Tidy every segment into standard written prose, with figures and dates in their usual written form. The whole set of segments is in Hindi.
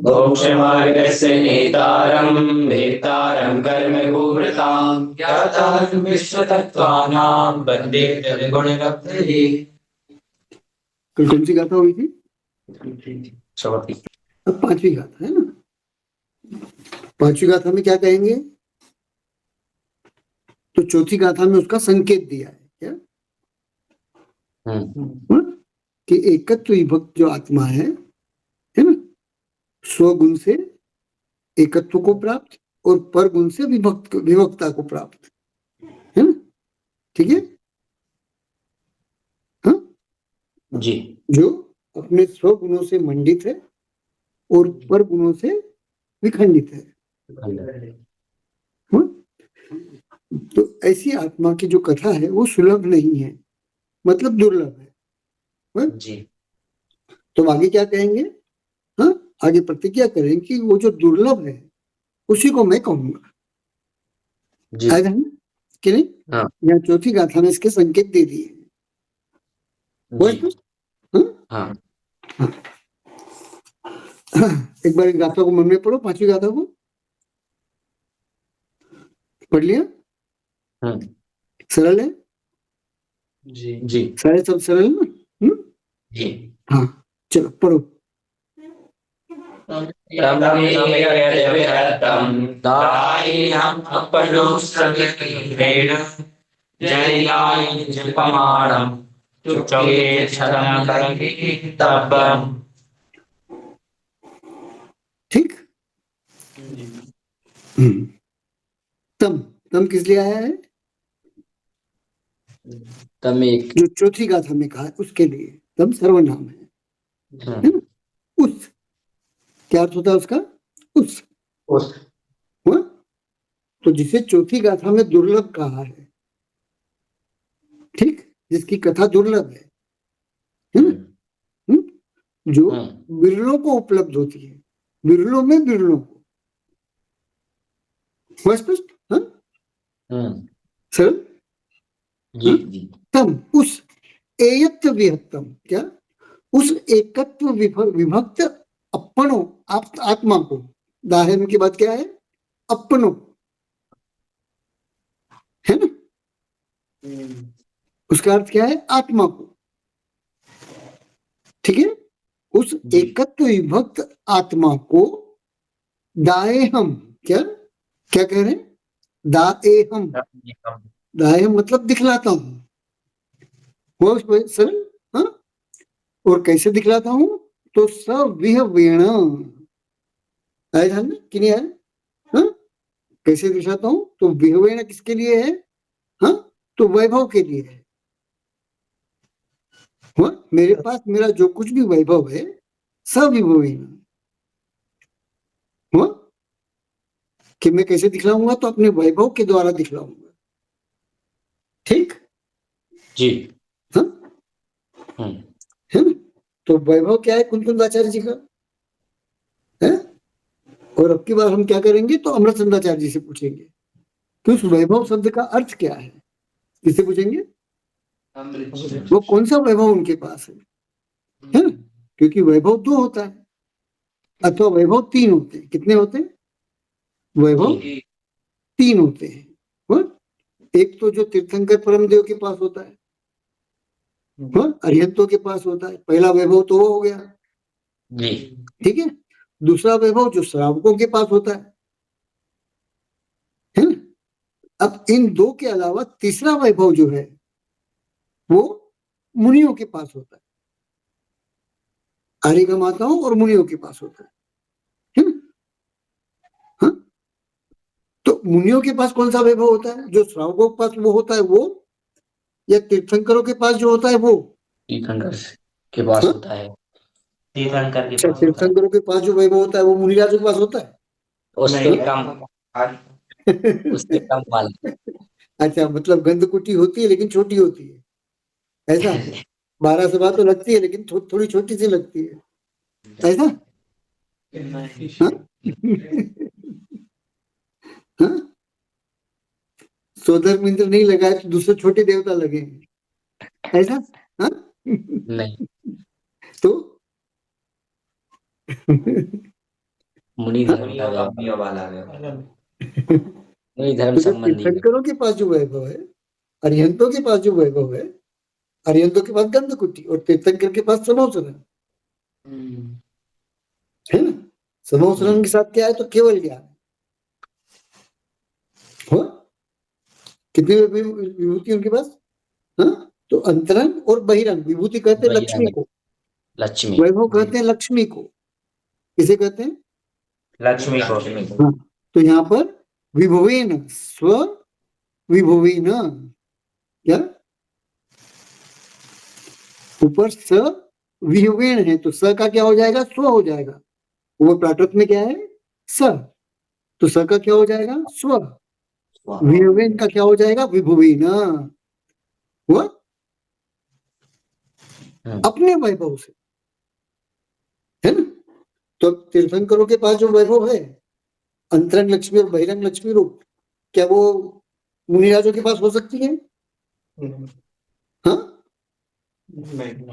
मोक्षमार्गस्य नेतारं वेत्तारं कर्मभूभृतां ज्ञातारं विश्वतत्त्वानां वन्दे तद्गुणरब्धिः। कल कौन सी गाथा हुई थी? चौथी। अब पांचवी गाथा है ना। पांचवी गाथा में क्या कहेंगे? तो चौथी गाथा में उसका संकेत दिया है क्या? कि एकत्व विभक्त जो आत्मा है ना, स्वगुण से एकत्व को प्राप्त और पर गुण से विभक्ता को प्राप्त है ना। ठीक है। हाँ जी। जो अपने स्वगुणों से मंडित है और पर गुणों से विखंडित है। तो ऐसी आत्मा की जो कथा है वो सुलभ नहीं है, मतलब दुर्लभ है। जी। तो आगे क्या कहेंगे? हाँ, आगे प्रतिज्ञा करें कि वो जो दुर्लभ है उसी को मैं कहूंगा। आएगा है कि नहीं? हाँ। यहाँ चौथी गाथा में इसके संकेत दे दिए। हाँ? हाँ। एक बार गाथा को मन में पढ़ो, पांचवी गाथा को पढ़ लिया। सरल है जी। जी। सारे सब सरल ना। जी। हाँ, चलो पढ़ो। ठीक। तम तम किस लिए आया है? तम एक जो चौथी गाथा में कहा है उसके लिए तम सर्वनाम है ना? उस क्या अर्थ होता है उसका? उस हुआ? तो जिसे चौथी गाथा में दुर्लभ कहा है, ठीक, जिसकी कथा दुर्लभ है ना? जो विरलों को उपलब्ध होती है, विरलों में विरलों को। स्पष्ट? सरल। तम उस एयत्व विहत्तम, क्या उस एकत्व विभक्त अपनो आत्मा को, दाहिर की बात क्या है? अपनो है ना। उसका अर्थ क्या है? आत्मा को। ठीक है। उस एकत्व विभक्त आत्मा को दाए हम, क्या क्या कह रहे हैं? दाए हम, दाए हम मतलब दिखलाता हूं। वो सरल। हाँ, और कैसे दिखलाता हूं? तो सविहवेण आया ध्यान में कि नहीं आया? हाँ, कैसे दिखलाता हूं? तो विहवेण किसके लिए है? हाँ, तो वैभव के लिए है। हाँ, मेरे पास मेरा जो कुछ भी वैभव है सविभवेण, हाँ, कि मैं कैसे दिखलाऊंगा? तो अपने वैभव के द्वारा दिखलाऊंगा। ठीक। जी। हाँ, है ना। तो वैभव क्या है कुंदकुंदाचार्य जी का है? और अब की बार हम क्या करेंगे? तो अमृतचंद्राचार्य जी से पूछेंगे कि उस वैभव शब्द का अर्थ क्या है। किससे पूछेंगे? वो कौन सा वैभव उनके पास है ना? क्योंकि वैभव दो होता है अथवा वैभव तीन होते हैं। कितने होते हैं? वैभव तीन होते हैं। एक तो जो तीर्थंकर परमदेव के पास होता है, अरिहंतों के पास होता है। पहला वैभव तो वो हो गया। ठीक है। दूसरा वैभव जो श्रावकों के पास होता है ना। अब इन दो के अलावा तीसरा वैभव जो है वो मुनियों के पास होता है। आर्य माताओं और मुनियों के पास होता है ना। हाँ? तो मुनियों के पास कौन सा वैभव होता है? जो श्रावकों के पास वो होता है वो, या तीर्थंकरों के पास जो होता है वो? तीर्थंकर के पास होता है। तीर्थंकर के पास, तीर्थंकरों के पास जो वैभव होता है वो मुनिराजों के पास होता है। उससे कम वाला। अच्छा, मतलब गंधकुटी होती है लेकिन छोटी होती है, ऐसा? 12 सभा तो लगती है लेकिन थोड़ी छोटी सी लगती है, ऐसा? हाँ? हाँ? सोधर्म इंद्र नहीं लगाए तो दूसरे छोटे देवता लगेंगे, ऐसा? हाँ? नहीं। तो मुनि हाँ? धर्म का व्यवहार, अलग। मुनि धर्म तो जो संबंधी। तीर्थंकरों के पास जो वैभव है, अरिहंतों के पास जो वैभव है, अरिहंतों के पास गंधकुटी और तीर्थंकर के पास समोसरण है ना। समोसरण के साथ क्या है, तो केवल ज्ञान हो। कितनी विभूति उनके पास, हाँ? तो अंतरंग और बहिरंग विभूति कहते हैं लक्ष्मी को, लक्ष्मी, वैभव कहते हैं लक्ष्मी को। किसे कहते हैं? लक्ष्मी को। हाँ, तो यहाँ पर विभुवेन स्व विभुवेन, क्या ऊपर स विभुवेन है, तो स का क्या हो जाएगा, स्व हो जाएगा। वो प्राकृत में क्या है, स, तो स का क्या हो जाएगा, स्व। विभुवेन का क्या हो जाएगा, विभुवेन। हुआ अपने वैभव से, है ना। तो तीर्थंकरों के पास जो वैभव है, अंतरंग लक्ष्मी और बहिरंग लक्ष्मी रूप, क्या वो मुनिराजों के पास हो सकती है? हाँ,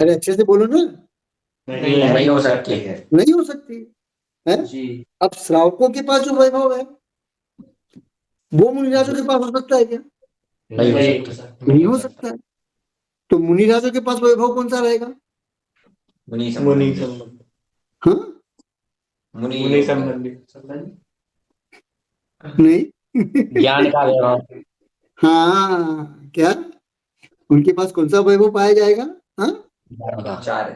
अरे अच्छे से बोलो ना। नहीं हो सकती है। नहीं हो सकती है। अब श्रावकों के पास जो वैभव है, वो मुनिराजों के पास हो सकता है क्या? नहीं हो सकता है। तो मुनिराजों के पास वैभव कौन सा रहेगा? मुनि हाँ, संबंधी। नहीं। ज्ञान का व्यवहार, हाँ, क्या उनके पास कौन सा वैभव पाया जाएगा? हाँ, ज्ञान का। चार।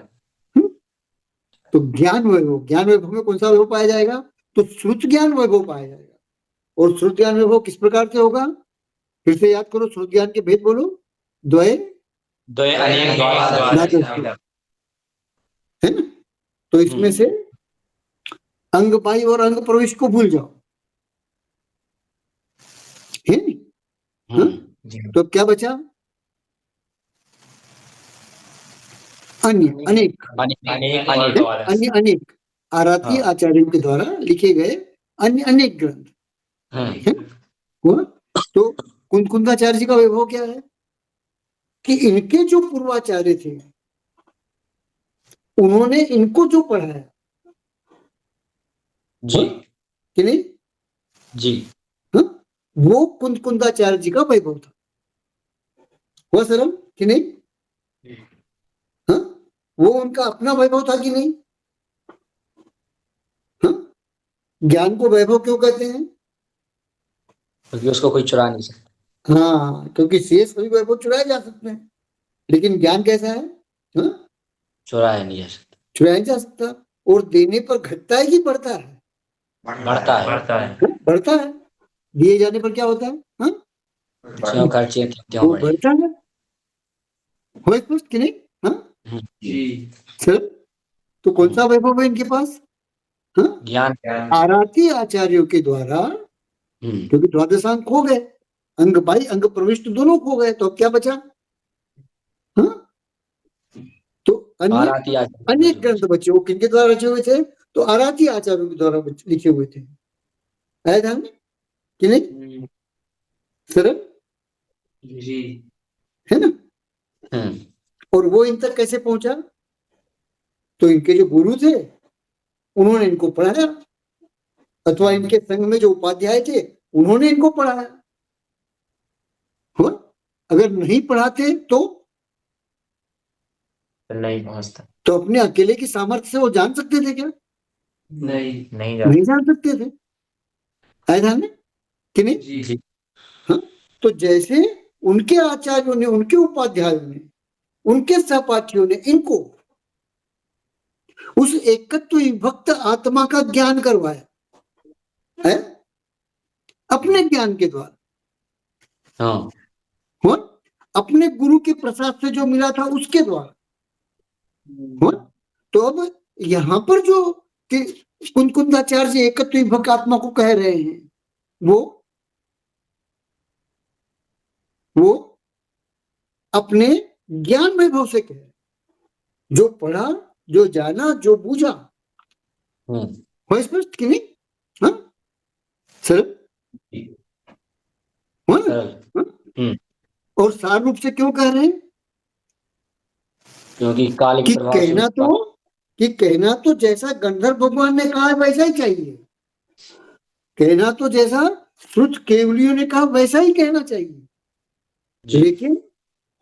तो ज्ञान वैभव, ज्ञान वैभव में कौन सा वैभव पाया जाएगा? तो श्रुत ज्ञान वैभव पाया जाएगा। और श्रुत ज्ञान वैभव किस प्रकार से होगा? फिर से याद करो, श्रुत ज्ञान के भेद बोलो। द्वय अनेक द्वादश, है ना। तो इसमें से अंग बाई और अंग प्रविष्ट को भूल जाओ, है नहीं? हाँ? तो अब क्या बचा? अन्य अनेक, अन्य अनेक आराती आचार्यों के द्वारा लिखे गए अन्य अनेक ग्रंथ है। हुआ? तो कुंदाचार्य जी का वैभव क्या है कि इनके जो पूर्वाचार्य थे, उन्होंने इनको जो पढ़ाया जी कि नहीं जी, हा? वो कुंदाचार्य जी का वैभव था। हुआ सरल कि नहीं? हाँ, वो उनका अपना वैभव था कि नहीं? हाँ, ज्ञान को वैभव क्यों कहते हैं? क्योंकि उसको कोई चुरा नहीं सकता। हाँ, क्योंकि शेष सभी वैभव चुराए जा सकते हैं, लेकिन ज्ञान कैसा है? हाँ, चुराया नहीं जा सकता, चुराया जा सकता, और देने पर घटता है कि बढ़ता है? बढ़ता है। बढ़ता है। दिए जाने पर क्या होता है? हाँ, ज्यों खर्चे त्यों वो बढ़े। बढ़ता है। हो स्पष्ट कि नहीं? हाँ, सर, तो कौन सा वैभव है इनके पास? हाँ, ज्ञान। आराती आचार्यों के द्वारा, क्योंकि द्वादशांग खो गए, अंग बाई अंग प्रविष्ट दोनों खो गए, तो अब क्या बचा? हाँ, तो अन्य अनेक ग्रंथ बचे। वो किनके द्वारा रचे हुए थे? तो आराती आचार्यों के द्वारा लिखे हुए थे। आया ध्यान में कि नहीं? सरल है ना। और वो इन तक कैसे पहुंचा? तो इनके जो गुरु थे, उन्होंने इनको पढ़ाया, अथवा इनके संघ में जो उपाध्याय थे, उन्होंने इनको पढ़ाया। हुआ? अगर नहीं पढ़ाते तो नहीं पहुंचता। तो अपने अकेले की सामर्थ्य से वो जान सकते थे क्या? नहीं जान सकते थे। आया ध्यान में कि नहीं? जी। हाँ, तो जैसे उनके आचार्यों ने, उनके उपाध्यायों ने, उनके सहपाठियों ने इनको उस एकत्व विभक्त आत्मा का ज्ञान करवाया है, अपने ज्ञान के द्वारा। हाँ, हुआ? अपने गुरु के प्रसाद से जो मिला था उसके द्वारा। हुआ? तो अब यहाँ पर जो कुंदाचार्य जी एकत्व विभक्त आत्मा को कह रहे हैं, वो अपने ज्ञान वैभव से कह, जो पढ़ा, जो जाना, जो बूझा। हो स्पष्ट कि नहीं? हाँ, सर, और सार रूप से क्यों कह रहे हैं? क्योंकि काल के प्रभाव से कहना तो जैसा गंधर्व भगवान ने कहा है वैसा ही चाहिए। कहना तो जैसा श्रुत केवलियों ने कहा वैसा ही कहना चाहिए, जी लेकिन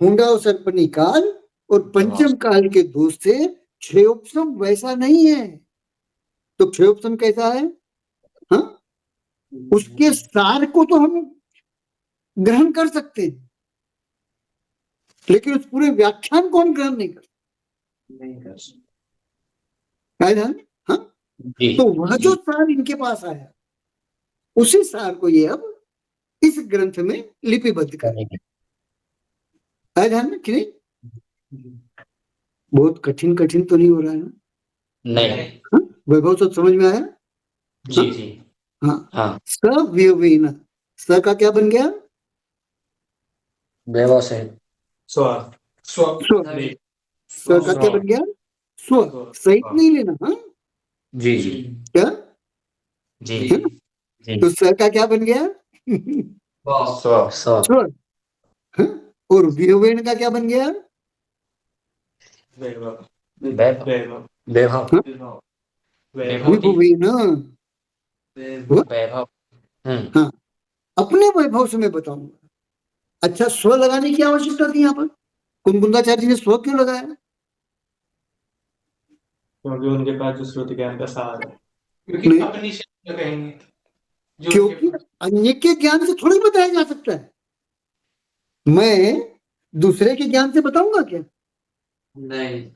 हुंडा सर्पणी काल और पंचम काल के दोष से क्षयोपम वैसा नहीं है। तो क्षयोपम कैसा है? हाँ, उसके सार को तो हम ग्रहण कर सकते हैं, लेकिन उस पूरे व्याख्यान को हम ग्रहण नहीं कर सकते। हाँ, जी तो वह जो सार इनके पास आया, उसी सार को ये अब इस ग्रंथ में लिपिबद्ध करेंगे। आया ध्यान में कि नहीं? बहुत कठिन कठिन तो नहीं हो रहा है ना? नहीं। हाँ? वैभव सब समझ में आया? जी जी हाँ। हाँ। सव्यवेन, स का क्या बन गया? वैभव से स्व। स का क्या बन गया? स्व। सहित नहीं लेना। हाँ, जी जी क्या? जी है ना? तो स का क्या बन गया? स्व स्व स्व। हाँ? और विवेन का क्या बन गया? वैभव विभुवेन। वैभव। हाँ, अपने वैभव से मैं बताऊंगा। अच्छा, स्व लगाने की आवश्यकता थी यहाँ पर? कुंकुंदाचार्य जी ने स्व क्यों लगाया? क्योंकि उनके पास जो श्रुति ज्ञान का सार है। नहीं। अपनी शक्ति कहेंगे क्योंकि अन्य के ज्ञान से थोड़ी बताया जा सकता है। मैं दूसरे के ज्ञान से बताऊंगा क्या? नहीं।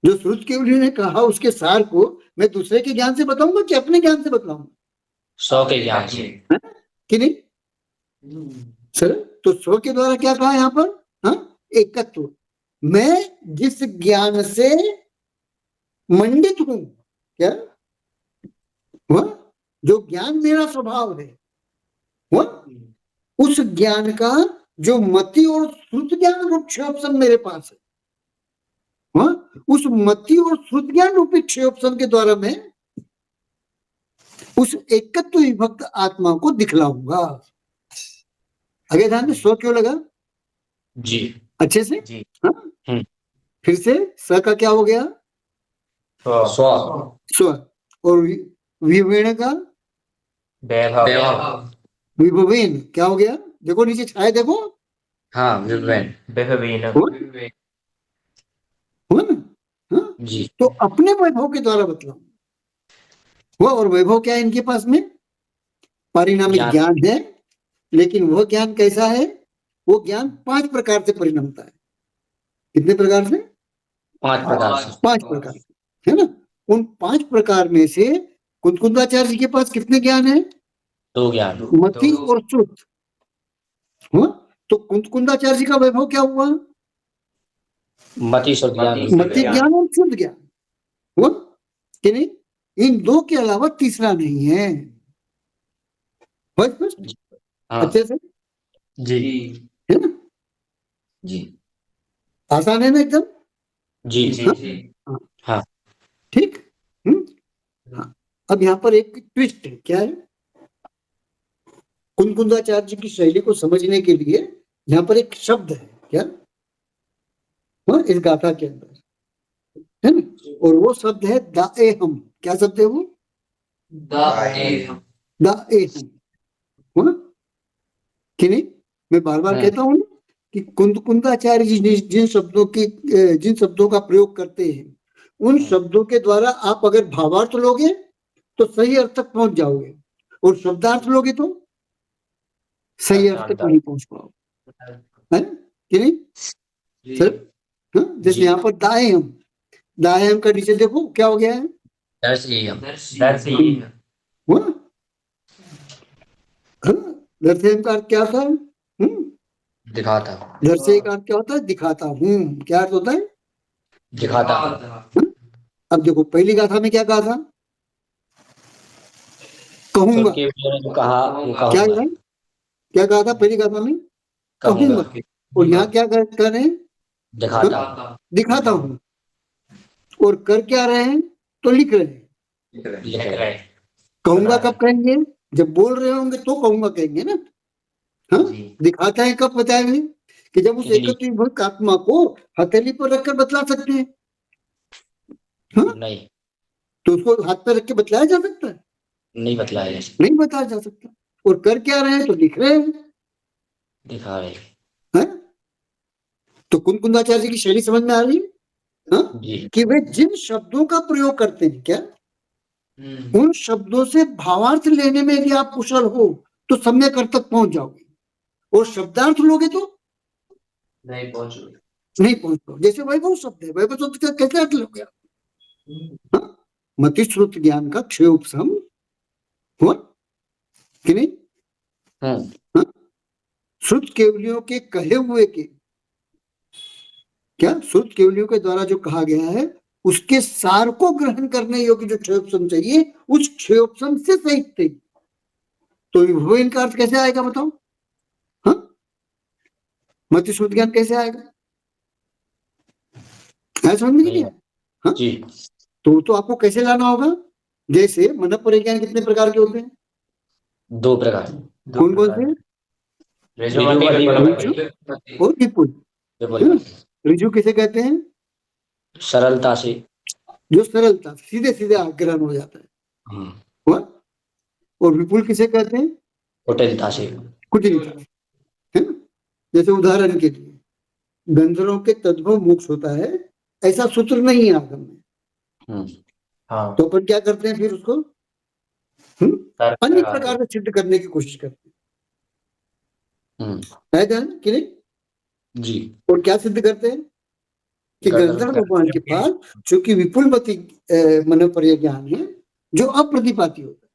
जो श्रुत केवली ने कहा उसके सार को मैं दूसरे के ज्ञान से बताऊंगा कि अपने ज्ञान से बताऊंगा? 100 के ज्ञान से। कि नहीं सर? तो स्व के द्वारा क्या कहा यहाँ पर? हाँ, एकत्व। मैं जिस ज्ञान से मंडित हूं, क्या वह जो ज्ञान मेरा स्वभाव है, वह उस ज्ञान का जो मति और श्रुत ज्ञान रूप क्षयोपम मेरे पास है, उस मति और श्रुत ज्ञान रूपी क्षयोपम के द्वारा मैं उस एकत्व विभक्त आत्मा को दिखलाऊंगा। आगे ध्यान में स्व क्यों लगा? जी अच्छे से जी। हाँ? फिर से स का क्या हो गया? स्व स्व। और विवेण का वैभव। विभवेन क्या हो गया? देखो नीचे छाया देखो। हाँ विभवेन। हुआ ना? हाँ? जी तो अपने वैभव के द्वारा बतलाऊं हुआ। और वैभव क्या है इनके पास में? पारिणामिक ज्ञान है, लेकिन वह ज्ञान कैसा है? वो ज्ञान 5 प्रकार से परिणमता है। कितने प्रकार से? 5 प्रकार से। 5 प्रकार से, है ना? उन 5 प्रकार में से कुंकुंदाचार्य जी के पास कितने ज्ञान है? 2 ज्ञान। मति और श्रुत। हुआ? तो कुंकुंदाचार्य जी का वैभव क्या हुआ? मति शुद्ध ज्ञान। मति ज्ञान और शुद्ध ज्ञान। हुआ कि नहीं? इन 2 के अलावा तीसरा नहीं है। हाँ। अच्छे से जी है ना? जी आसान है ना एकदम? जी हाँ। ठीक। हाँ। अब यहाँ पर एक ट्विस्ट है। क्या है? कुंकुंदाचार्य जी की शैली को समझने के लिए यहाँ पर एक शब्द है। क्या? इस गाथा के अंदर है ना? और वो शब्द है दाएहम। क्या शब्द है वो? दाएहम। हुआ कि नहीं? मैं बार बार कहता हूँ कि कुंकुंदाचार्य जी जिन शब्दों का प्रयोग करते हैं, उन शब्दों के द्वारा आप अगर भावार्थ लोगे तो सही अर्थ तक पहुंच जाओगे, और शब्दार्थ लोगे तो सही अर्थ तक नहीं पहुंच पाओगे, है ना? कि नहीं सर? हाँ? जैसे यहाँ पर दाएहम का नीचे देखो क्या हो गया है? हुआ? दर्शेयम का अर्थ क्या था? दिखाता। दर्शेय का अर्थ क्या होता है? दिखाता हूँ। क्या अर्थ होता है? दिखाता। अब देखो पहली गाथा में क्या कहा था? कहूंगा। क्या कहा था पहली गाथा में? कहूंगा। और यहाँ क्या कर रहे हैं? दिखाता हूँ। और कर क्या रहे हैं? तो लिख रहे हैं। कहूंगा कब कहेंगे? जब बोल रहे होंगे तो कहूंगा कहेंगे ना? हाँ? दिखाता है कब बताएंगे? कि जब उस एकत्व आत्मा को हथेली पर रखकर बतला सकते हैं। हाँ? नहीं तो उसको हाथ पर रख के बतलाया जा सकता है? नहीं बतलाया जा सकता, नहीं बताया जा सकता। और कर क्या रहे हैं? तो लिख रहे हैं, दिखा रहे हैं? तो कुंकुंदाचार्य जी की शैली समझ में आ रही है, हाँ? जी। कि वे जिन शब्दों का प्रयोग करते हैं, क्या उन शब्दों से भावार्थ लेने में यदि आप कुशल हो तो सम्यक अर्थ तक पहुंच जाओगे, और शब्दार्थ लोगे तो नहीं पहुंचो। नहीं पहुंच पाओगे। जैसे वैभव शब्द है, वैभव शब्द का कैसे अर्थ लोगे आप? हाँ? मति श्रुत ज्ञान का क्षय उपशम हुआ कि नहीं? हाँ? श्रुत केवलियों के कहे हुए के, क्या श्रुत केवलियों के द्वारा जो कहा गया है उसके सार को ग्रहण करने योग्य जो क्षयोपशम चाहिए, उस क्षयोपशम से सहित थे। तो विभव इनका अर्थ कैसे आएगा बताओ? हाँ? मति श्रुत ज्ञान कैसे आएगा? है समझ में नहीं? हाँ? जी। तो आपको कैसे लाना होगा? जैसे मन परिज्ञान कितने प्रकार के होते हैं? 2 प्रकार। कौन कौन से? रजोमति ऋजु और विपुल। विपुल। ऋजु किसे कहते हैं? सरलता से, जो सरलता सीधे सीधे ग्रहण हो जाता है। हुआ? और विपुल किसे कहते हैं? कुटिलता से। कुटिलता, है ना? जैसे उदाहरण के लिए गंधर्वों के तद्भव मोक्ष होता है, ऐसा सूत्र नहीं है आगम में। हाँ। तो अपन क्या करते हैं फिर उसको अन्य प्रकार से सिद्ध करने की कोशिश करते हैं, ध्यान कि नहीं? जी। और क्या सिद्ध करते हैं कि गंधर्व भगवान के पास चूंकि विपुलमति मन परिज्ञान है जो अप्रतिपाती होता है,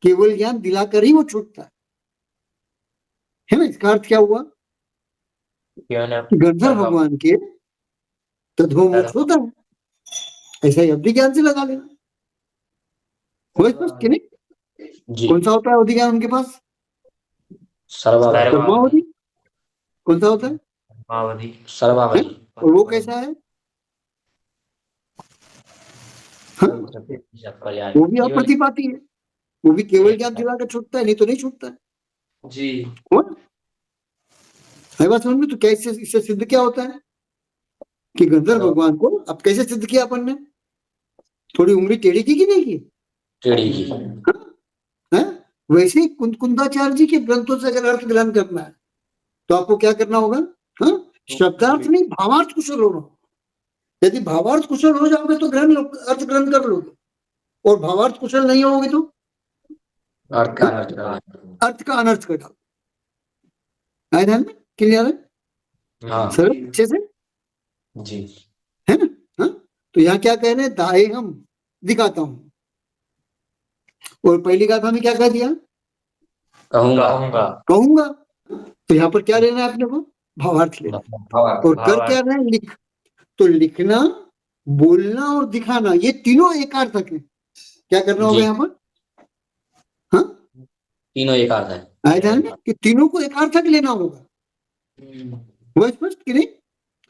केवल ज्ञान दिलाकर ही वो छूटता है ना? इसका अर्थ क्या हुआ? गंधर्व भगवान के तद्भव मोक्ष होता है, ऐसा ही अवधि ज्ञान से लगा लेना। हो स्पष्ट कि नहीं? जी। कौन सा होता है अवधि ज्ञान उनके पास? सर्वावधि। कौन सा होता है? सर्वावधि। और वो कैसा है? वो भी अप्रतिपाती है, वो भी केवल ज्ञान दिलाकर छूटता है, नहीं तो नहीं छूटता है। जी। है बात समझ में? तो क्या इससे सिद्ध क्या होता है कि गंधर्व भगवान को अब कैसे सिद्ध किया अपन ने? थोड़ी उंगली टेढ़ी की कि नहीं की? टेढ़ी की। हाँ? वैसे ही कुंदाचार्य जी के ग्रंथों से अगर अर्थ ग्रहण करना है तो आपको क्या करना होगा? हाँ? शब्दार्थ नहीं, भावार्थ कुशल होना। यदि भावार्थ कुशल हो जाओगे तो अर्थ ग्रहण कर लोगे, और भावार्थ कुशल नहीं होगे तो अर्थ का अनर्थ कर डालो। ध्यान में क्लियर है? सर अच्छे से जी। है ना? हाँ? तो यहाँ क्या कह रहे हैं? दाए हम दिखाता हूं, और पहली गाथा में क्या कह दिया? कहूंगा। तो यहाँ पर क्या लेना है अपने को? भावार्थ लेना। और कर क्या रहे हैं? लिख। तो लिखना, बोलना और दिखाना ये तीनों एकार्थक है। क्या करना होगा यहाँ पर? हाँ? तीनों एकार्थ है। आए ध्यान में कि तीनों को एकार्थक लेना होगा। वो स्पष्ट कि नहीं?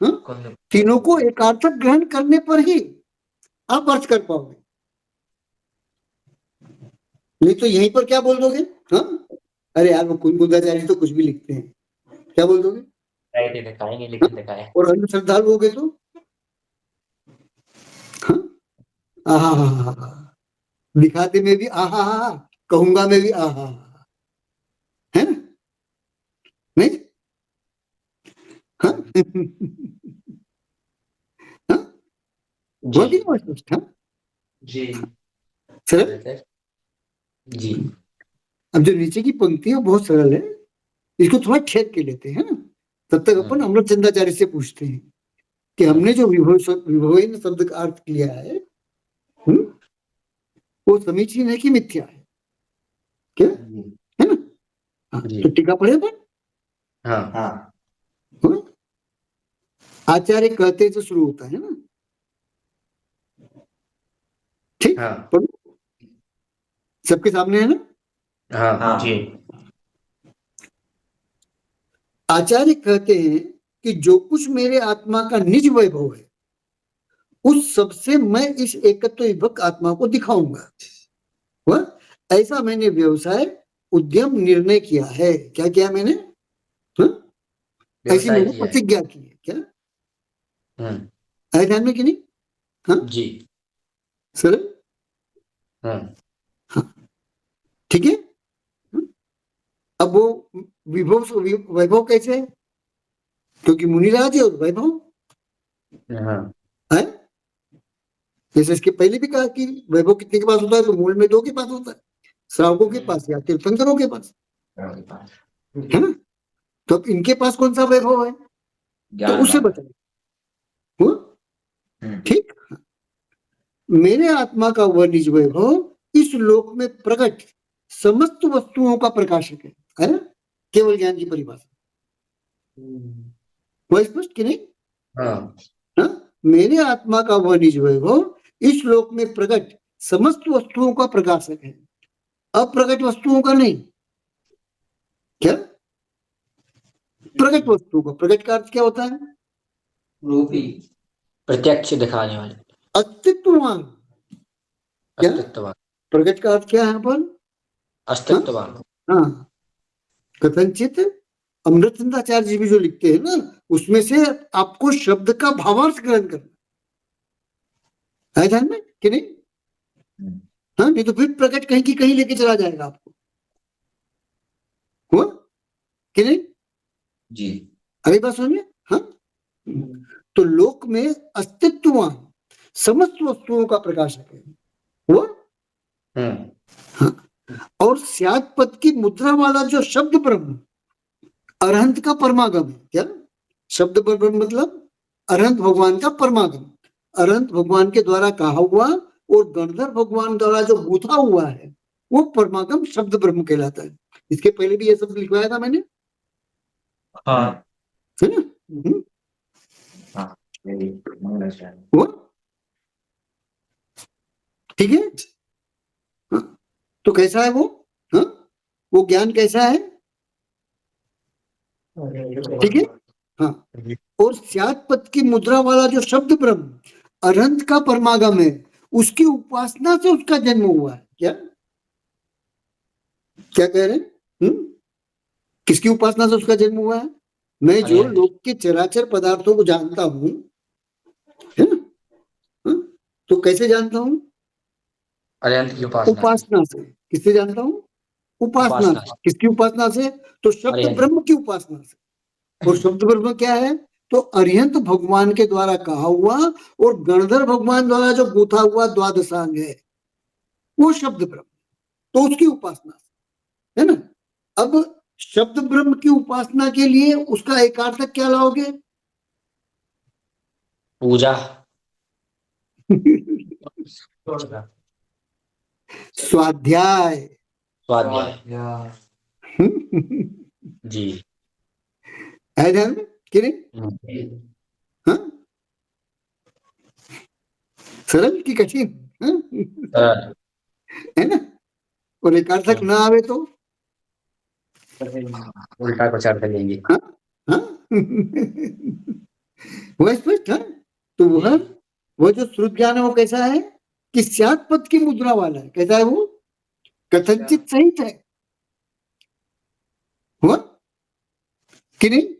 हाँ? तीनों को एकार्थक ग्रहण करने पर ही आप अर्थ कर पाओगे, नहीं तो यहीं पर क्या बोल दोगे? हाँ? अरे यार वो कुंदाचार्य तो कुछ भी लिखते हैं, क्या बोल दोगे? और अन्य श्रद्धालु हो गए तो हाँ? दिखाते में भी आहा, कहूंगा में भी आहा, है ना? नहीं? हाँ? जी। सर जी। अब जो नीचे की पंक्ति है बहुत सरल है, इसको थोड़ा छेद के लेते हैं ना, तब तक अपन अमृत चंदाचार्य से पूछते हैं कि हमने जो विभव शब्द का अर्थ किया है वो समीचीन है कि मिथ्या है? क्या है ना? तो टीका पढ़े अपन। आचार्य कहते से शुरू होता है ना, ठीक? सबके सामने है ना? जी। आचार्य कहते हैं कि जो कुछ मेरे आत्मा का निज वैभव है उस सबसे मैं इस एकत्व विभक्त आत्मा को दिखाऊंगा। ऐसा मैंने व्यवसाय उद्यम निर्णय किया है। क्या किया मैंने? ऐसी मैंने प्रतिज्ञा की है। क्या है ध्यान में कि नहीं? हाँ? जी। सर ठीक है। अब वो वैभव कैसे है? क्योंकि मुनिराज है और वैभव हाँ है। जैसे इसके पहले भी कहा कि वैभव कितने के पास होता है, तो मूल में 2 के पास होता है, श्रावकों के पास या तीर्थंकरों के पास, है ना। तो अब इनके पास कौन सा वैभव है, तो उससे बताइए। ठीक। मेरे आत्मा का वह निज वैभव इस लोक में प्रकट समस्त वस्तुओं का प्रकाशक है ना। केवल ज्ञान की परिभाषा वह स्पष्ट कि नहीं? हाँ हाँ? मेरे आत्मा का वह निज वैभव इस लोक में प्रकट समस्त वस्तुओं का प्रकाशक है, अप्रकट वस्तुओं का नहीं। क्या प्रकट वस्तुओं का? प्रकट का अर्थ क्या होता है? रूपी, प्रत्यक्ष दिखाने वाले, अस्तित्ववान। क्या अस्तित्ववान, प्रकट का अर्थ क्या है यहाँ पर? अस्तित्ववान। हाँ, कथनचित अमृतचंद्राचार्य जी भी जो लिखते हैं ना, उसमें से आपको शब्द का भावार्थ ग्रहण करना है ध्यान में कि नहीं? हाँ, नहीं तो फिर प्रकट कहीं की कहीं लेके चला जाएगा आपको, हुआ कि नहीं? जी, अभी बात सुनिए। हाँ, तो लोक में अस्तित्ववान समस्त वस्तुओं का प्रकाशक है, हुआ। हाँ, और स्यात् पद की मुद्रा वाला जो शब्द ब्रह्म अरहंत का परमागम है। क्या शब्द ब्रह्म मतलब? अरहंत भगवान का परमागम, अरहंत भगवान के द्वारा कहा हुआ और गणधर भगवान द्वारा जो गूंथा हुआ है वो परमागम शब्द ब्रह्म कहलाता है। इसके पहले भी ये शब्द लिखवाया था मैंने, हाँ है ना? हुआ? ठीक है। हाँ, तो कैसा है वो? हाँ, वो ज्ञान कैसा है? ठीक है। हाँ, और स्यात् पद की मुद्रा वाला जो शब्द ब्रह्म अरहंत का परमागम है, उसकी उपासना से उसका जन्म हुआ है। क्या क्या कह रहे हैं? किसकी उपासना से उसका जन्म हुआ है? मैं जो अरिहंत। लोक के चराचर पदार्थों को जानता हूं, है ना? हाँ? तो कैसे जानता हूं? अरिहंत की उपासना से। उपासना से। किससे जानता हूं? उपासना उपासना से। से। किसकी उपासना से? तो शब्द अरिहंत। ब्रह्म की उपासना से। और शब्द ब्रह्म क्या है? तो अरिहंत भगवान के द्वारा कहा हुआ और गणधर भगवान द्वारा जो गूंथा हुआ द्वादशांग है वो शब्द ब्रह्म, तो उसकी उपासना से, है ना। अब शब्द ब्रह्म की उपासना के लिए उसका एकार्थक क्या लाओगे? पूजा, स्वाध्याय। स्वाध्याय। जी। है ध्यान में कि नहीं? हाँ? सरल की कठिन? हाँ? सरल। है ना। और एकार्थक ना आवे तो उल्टा कुछ अर्थ लेंगे। हाँ? हाँ? वह स्पष्ट है। तो वह जो श्रुत ज्ञान है वो कैसा है कि स्यात् पद की मुद्रा वाला है। कैसा है वो? कथनचित सहित है, हुआ कि नहीं?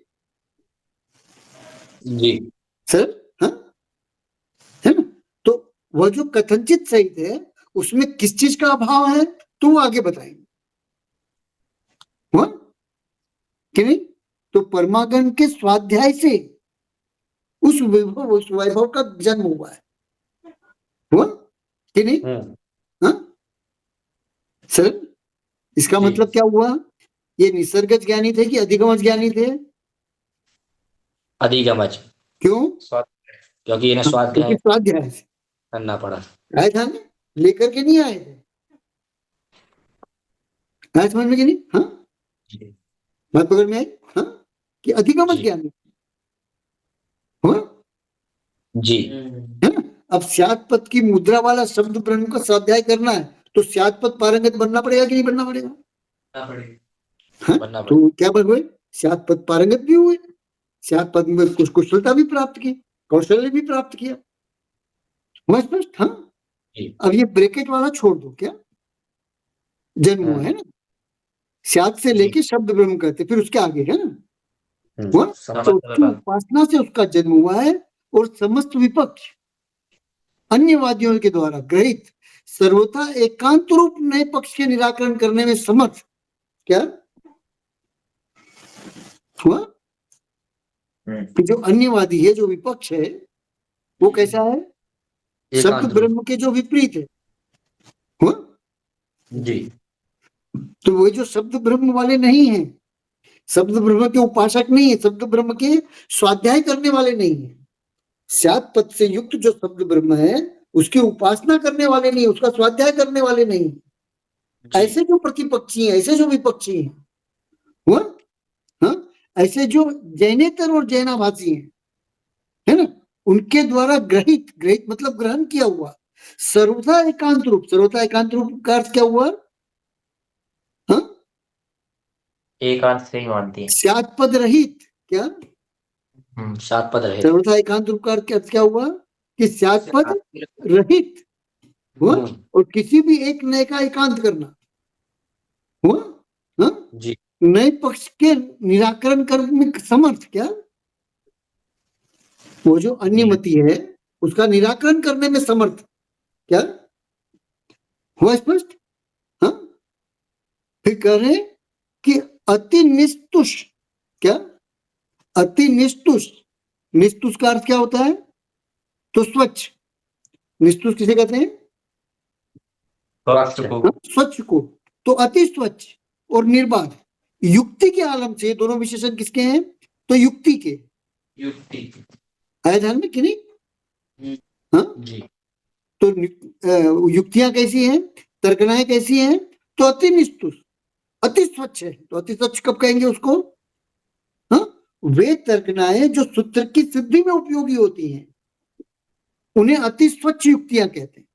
जी। सर हाँ, है ना। तो वह जो कथनचित सहित है उसमें किस चीज का अभाव है तो वो आगे बताएंगे, हुआ कि नहीं? तो परमागम के स्वाध्याय से उस वैभव का जन्म हुआ है, हुआ कि नहीं? हाँ सर, इसका जी। मतलब क्या हुआ? ये निसर्गज ज्ञानी थे कि अधिगमज ज्ञानी थे? अधिगमज। क्यों? क्योंकि इन्हें स्वाध्याय क्योंकि स्वाध्याय से करना पड़ा। आए था ना, लेकर के नहीं आए थे। आए समझ में कि नहीं? हाँ, जी। बात पकड़ में आई? हाँ, कि अधिगमज जी। ज्ञानी, हुआ जी। है ना। अब स्यात् पद की मुद्रा वाला शब्द ब्रह्म का स्वाध्याय करना है तो स्यात् पद पारंगत बनना पड़ेगा कि नहीं बनना पड़ेगा? हाँ? बनना पड़ेगा। तो क्या बन हुए? स्यात् पद पारंगत भी हुए, स्यात् पद में कुछ कुशलता भी प्राप्त की, कौशल्य भी प्राप्त किया, हुआ स्पष्ट? हाँ, जी। अब ये ब्रैकेट वाला छोड़ दो। क्या जन्म हुआ है ना, स्यात् से लेके शब्द ब्रह्म कहते, फिर उसके आगे है ना, हुआ। तो उसकी उपासना से उसका जन्म हुआ है और समस्त विपक्ष अन्यवादियों के द्वारा ग्रहित सर्वथा एकांत रूप नए पक्ष के निराकरण करने में समर्थ। क्या हुआ कि जो अन्यवादी है, जो विपक्ष है, वो कैसा है? शब्द एकांत रूप। ब्रह्म के जो विपरीत है। हुआ? जी। तो वो जो शब्द ब्रह्म वाले नहीं है, शब्द ब्रह्म के उपासक नहीं है, शब्द ब्रह्म के स्वाध्याय करने वाले नहीं है, स्यात् पद से युक्त जो शब्द ब्रह्म है उसकी उपासना करने वाले नहीं, उसका स्वाध्याय करने वाले नहीं, ऐसे जो प्रतिपक्षी हैं, ऐसे जो विपक्षी हैं, हुआ? हाँ? ऐसे जो जैनेतर और जैनाभासी हैं, है ना, उनके द्वारा ग्रहित, ग्रहित मतलब ग्रहण किया हुआ सर्वथा एकांत रूप, सर्वथा एकांत रूप का अर्थ क्या हुआ? हाँ? एकांत से ही मानती है। स्यात् पद रहित। क्या? सात पद रहे। सर्वथा एकांत रूप का अर्थ क्या हुआ? कि स्यात् पद रहित हुआ और किसी भी एक नए का एकांत करना। हुआ? हाँ? जी। नए पक्ष के निराकरण करने में समर्थ। क्या? वो जो अन्यमति है उसका निराकरण करने में समर्थ। क्या हुआ? स्पष्ट? हाँ? फिर कह रहे हैं कि अति निस्तुष। क्या? अति निस्तुष। निस्तुष का अर्थ क्या होता है? तो स्वच्छ। निस्तुष किसे कहते हैं? स्वच्छ को। स्वच्छ को। तो अति स्वच्छ और निर्बाध, युक्ति के आलम से। दोनों विशेषण किसके हैं? तो युक्ति के। युक्ति आया ध्यान में कि नहीं? हाँ? जी। तो युक्तियां कैसी हैं, तर्कनाएं कैसी हैं? तो अति निस्तुष, अति स्वच्छ है। तो अति स्वच्छ कब कहेंगे उसको? हाँ? वे तर्कनाएं जो सूत्र की सिद्धि में उपयोगी होती हैं उन्हें अति स्वच्छ युक्तियां कहते हैं।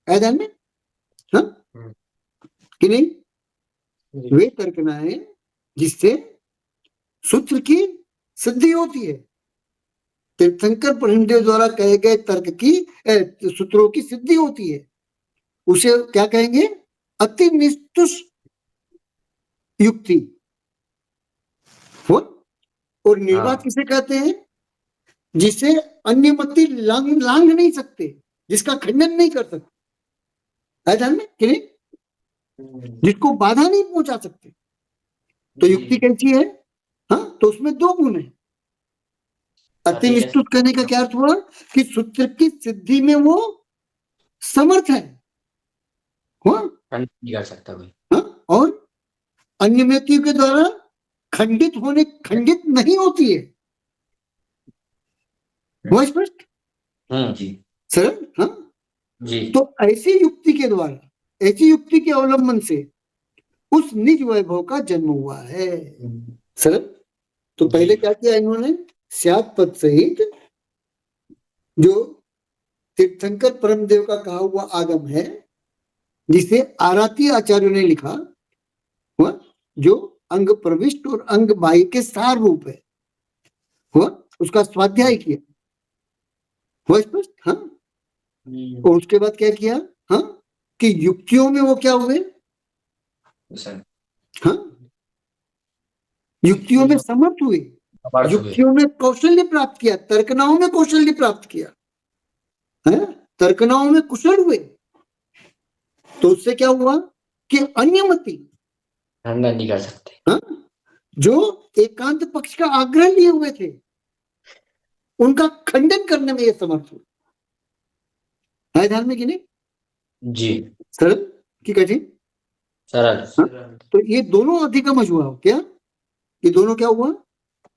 आया ध्यान में? हाँ कि नहीं? वे तर्कनाएं जिससे सूत्र की सिद्धि होती है, तीर्थंकर ब्रह्मदेव द्वारा कहे गए तर्क की सूत्रों की सिद्धि होती है, उसे क्या कहेंगे? अति निस्तुष युक्ति। और निर्वात किसे कहते हैं? जिसे अन्यमति लांघ नहीं सकते, जिसका खंडन नहीं कर सकते। है ध्यान में कि नहीं? जिसको बाधा नहीं पहुंचा सकते। तो युक्ति कैसी है? हाँ? तो उसमें दो गुण है। अति निस्तुष करने का क्या अर्थ हुआ? कि सूत्र की सिद्धि में वो समर्थ है। हुआ? नहीं कर सकता कोई। हाँ? और अन्यमतियों के द्वारा खंडित नहीं होती है। हुआ स्पष्ट? जी। सरल? हाँ? जी। तो ऐसी युक्ति के द्वारा, ऐसी युक्ति के अवलंबन से उस निज वैभव का जन्म हुआ है। सरल? तो पहले क्या किया इन्होंने? स्यात् पद सहित जो तीर्थंकर परमदेव का कहा हुआ आगम है, जिसे आराती आचार्यों ने लिखा हुआ, जो अंग प्रविष्ट और अंग बाह्य के सार रूप है, हुआ, उसका स्वाध्याय किया। हुआ स्पष्ट? हाँ? और उसके बाद क्या किया? हाँ? कि युक्तियों में वो क्या हुए? हाँ? युक्तियों में समर्थ हुए, युक्तियों में कौशल्य प्राप्त किया, तर्कनाओं में कौशल्य प्राप्त किया, है? तर्कनाओं में कुशल हुए। तो उससे क्या हुआ? कि अन्यमति खंडन नहीं कर सकते। हाँ? जो एकांत पक्ष का आग्रह लिए हुए थे उनका खंडन करने में ये समर्थ हुए। है ध्यान में कि नहीं? जी। सरल कि कठिन? सरल। हाँ? तो ये दोनों अधिगमज हुआ। क्या ये दोनों क्या हुआ?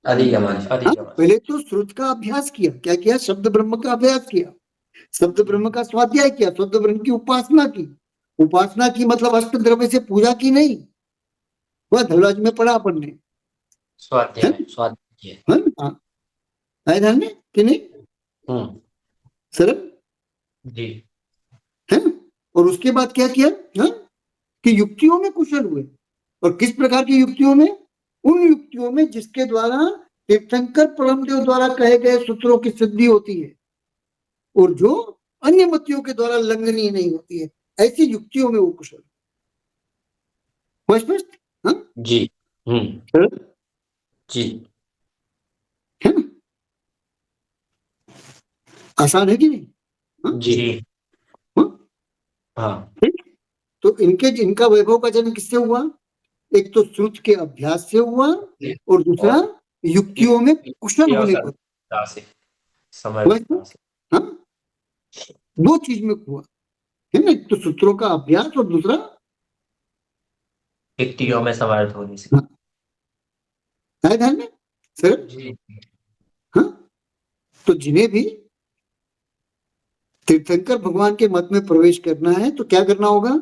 अधिगमज। हाँ? पहले तो श्रुत का अभ्यास किया। क्या किया? शब्द ब्रह्म का अभ्यास किया, शब्द ब्रह्म का स्वाध्याय किया, शब्द ब्रह्म की उपासना की। उपासना की मतलब अष्ट द्रव्य से पूजा की नहीं। वह धर्मराज में पढ़ा अपन ने। स्वाध्याय। हाँ? है ध्यान में कि नहीं? सरल? जी। है? और उसके बाद क्या किया? हाँ? कि युक्तियों में कुशल हुए। और किस प्रकार की युक्तियों में? उन युक्तियों में जिसके द्वारा तीर्थंकर परमदेव द्वारा कहे गए सूत्रों की सिद्धि होती है और जो अन्य मतियों के द्वारा लंघनीय नहीं होती है, ऐसी युक्तियों में वो कुशल। स्पष्ट? हाँ? जी। जी। है ना? आसान है कि नहीं? हाँ? जी। हाँ? हाँ तो इनका वैभव का जन्म किससे हुआ? एक तो श्रुत के अभ्यास से हुआ और दूसरा युक्तियों में कुशल होने पर। समर्थता से, समर्थता से। हाँ, दो चीज में हुआ है ना, एक तो सूत्रों का अभ्यास और दूसरा युक्तियों में समर्थ होने से। है ध्यान में सर? जी। हाँ, तो जिन्हें भी तीर्थंकर भगवान के मत में प्रवेश करना है तो क्या करना होगा?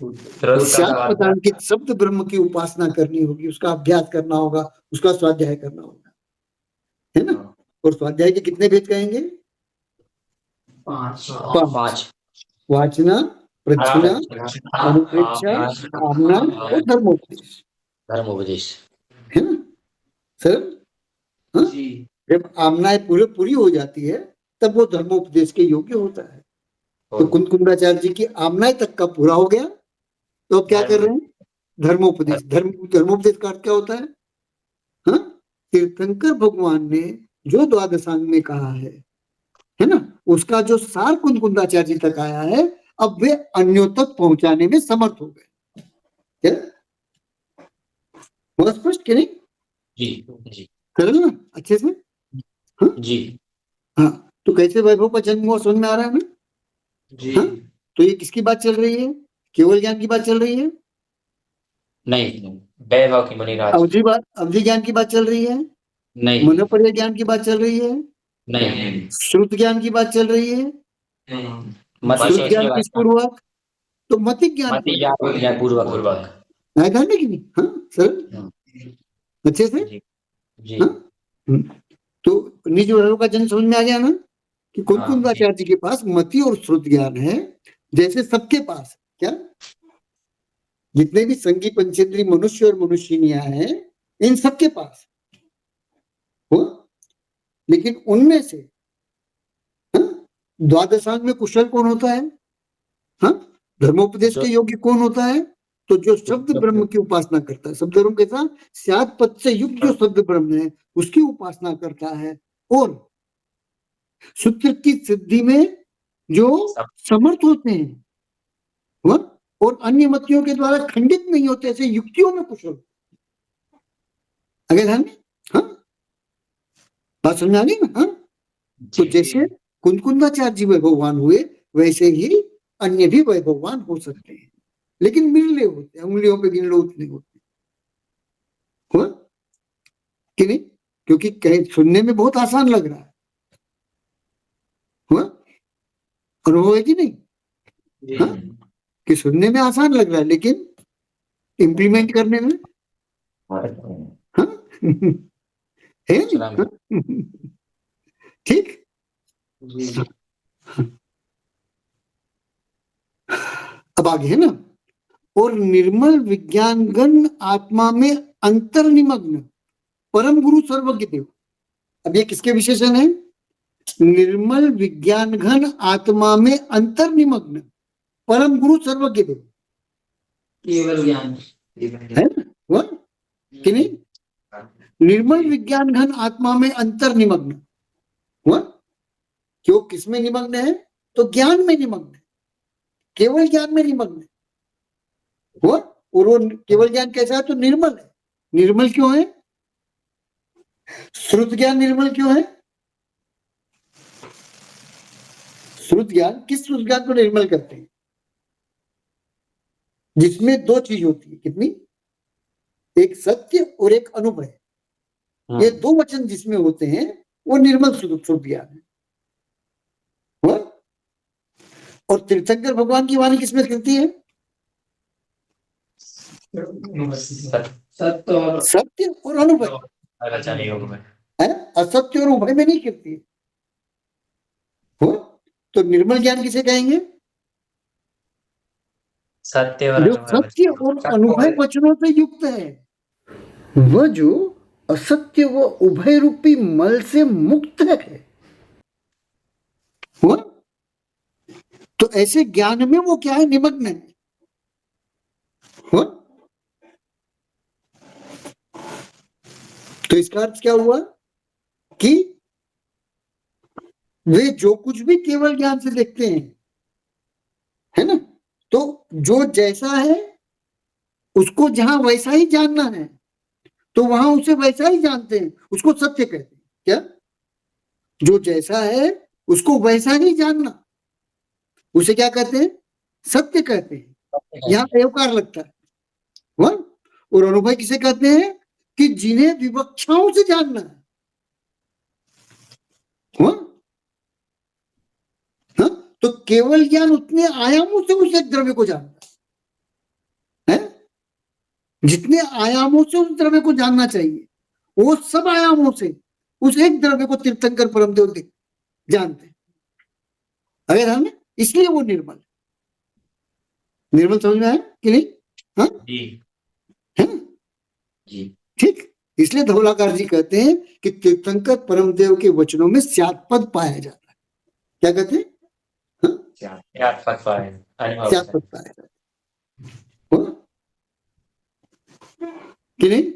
पदांकित शब्द ब्रह्म की उपासना करनी होगी, उसका अभ्यास करना होगा, उसका स्वाध्याय करना होगा, है ना? और स्वाध्याय के कितने भेद कहेंगे? 5 वाचना, प्रच्छना, अनुप्रेक्षा, आमना और धर्मोपदेश। धर्मोपदेश, है ना सर? हाँ? जी जब आमनाएं पूरी हो जाती है तब वो धर्मोपदेश के योग्य होता है। तो कुंकुंडाचार्य जी की आमनाएं तक का पूरा हो गया तो अब क्या कर रहे हैं? धर्मोपदेश। धर्मोपदेश का अर्थ क्या होता है? हाँ, तीर्थंकर भगवान ने जो द्वादशांग में कहा है ना, उसका जो सार कुंकुंडाचार्य जी तक आया है, अब वे अन्यों तक पहुंचाने में समर्थ हो गए। क्या बहुत स्पष्ट कि नहीं? जी जी कर ना अच्छे से? हाँ जी हाँ, तो कैसे वैभव का जन्म हुआ समझ में आ रहा है ना? जी हाँ? तो ये किसकी बात चल रही है? केवल ज्ञान की बात चल रही है? नहीं वैभव की मुनिराज। अवधि ज्ञान की बात चल रही है? नहीं मनोपर्य ज्ञान की बात चल रही है? नहीं श्रुत ज्ञान की बात चल रही है? श्रुत ज्ञान किस पूर्वक? तो मतिक ज्ञान पूर्वक। है ध्यान में कि नहीं? हाँ सर अच्छे से? जी हाँ? तो निज वैभव का जन्म समझ में आ गया ना कि कुंकुंडाचार्य जी के पास मति और श्रुत ज्ञान है, जैसे सबके पास। क्या जितने भी संगी पंचेंद्री मनुष्य और मनुष्यनियां हैं, इन सबके पास हो, लेकिन उनमें से द्वादशांग में कुशल कौन होता है? हाँ, धर्मोपदेश के योग्य कौन होता है? तो जो शब्द ब्रह्म की उपासना करता है, शब्द ब्रह्म के साथ स्यात् पद से युक्त जो शब्द ब्रह्म है उसकी उपासना करता है और सूत्र की सिद्धि में जो समर्थ होते हैं और अन्य मतियों के द्वारा खंडित नहीं होते, ऐसे युक्तियों में कुशल। अगर ध्यान में? हाँ, बात समझ आ गई ना? हाँ, तो जैसे कुंकुंडाचार्य जी वैभववान हुए वैसे ही अन्य भी वैभववान हो सकते हैं, लेकिन मिलने होते हैं, उंगलियों पे गिन लो उतने होते हैं कि नहीं? क्योंकि कहीं सुनने में बहुत आसान लग रहा है, हुआ अनुभव है कि नहीं? हाँ? कि सुनने में आसान लग रहा है लेकिन इम्प्लीमेंट करने में हाँ? है हाँ? ठीक। अब आगे है ना, और निर्मल विज्ञानगण आत्मा में अंतर्निमग्न परम गुरु सर्वज्ञ देव। अब ये किसके विशेषण है? निर्मल विज्ञान घन आत्मा में अंतर्निमग्न परम गुरु सर्वज्ञ देव। केवल ज्ञान है ना वह कि नहीं? निर्मल विज्ञान घन आत्मा में अंतर्निमग्न हुआ। क्यों किसमें निमग्न है? तो ज्ञान में निमग्न है, केवल ज्ञान में निमग्न है हुआ। और वो केवल ज्ञान कैसा है? तो निर्मल है। निर्मल क्यों है? श्रुत ज्ञान निर्मल क्यों है? श्रुत ज्ञान किस श्रुत ज्ञान को निर्मल करते हैं? जिसमें दो चीज होती है। कितनी? एक सत्य और एक अनुभव। ये दो वचन जिसमें होते हैं वो निर्मल श्रुत ज्ञान है। और तीर्थंकर भगवान की वाणी किसमें गिरती है? सत्य और अनुभव है, असत्य और उभय में नहीं गिरती हो। तो निर्मल ज्ञान किसे कहेंगे? सत्य और अनुभव वचनों से युक्त है, वह जो असत्य व उभय रूपी मल से मुक्त है हुआ। तो ऐसे ज्ञान में वो क्या है? निमग्न है हुआ। तो इसका अर्थ क्या हुआ कि वे जो कुछ भी केवल ज्ञान से देखते हैं है ना। तो जो जैसा है उसको जहां वैसा ही जानना है तो वहां उसे वैसा ही जानते हैं, उसको सत्य कहते हैं। क्या? जो जैसा है उसको वैसा ही जानना, उसे क्या कहते हैं? सत्य कहते हैं। यहाँ एवकार लगता है। वह और अनुभव किसे कहते हैं? कि जिन्हें विवक्षाओं से जानना है। वह हाँ? तो केवल ज्ञान उतने आयामों से उस एक द्रव्य को जानता है, जितने आयामों से उस द्रव्य को जानना चाहिए वो सब आयामों से उस एक द्रव्य को तीर्थंकर परमदेव जानते हैं। अगर हम इसलिए वो निर्मल समझ में आया कि नहीं? हाँ जी है ना? जी ठीक। इसलिए धवलाकार जी कहते हैं कि तीर्थंकर परमदेव के वचनों में स्यात् पद पाया जाता है। क्या कहते हैं? हाँ? स्यात् पद पाया, अनुभव स्यात् पद पाया जाता है। हाँ? कि नहीं?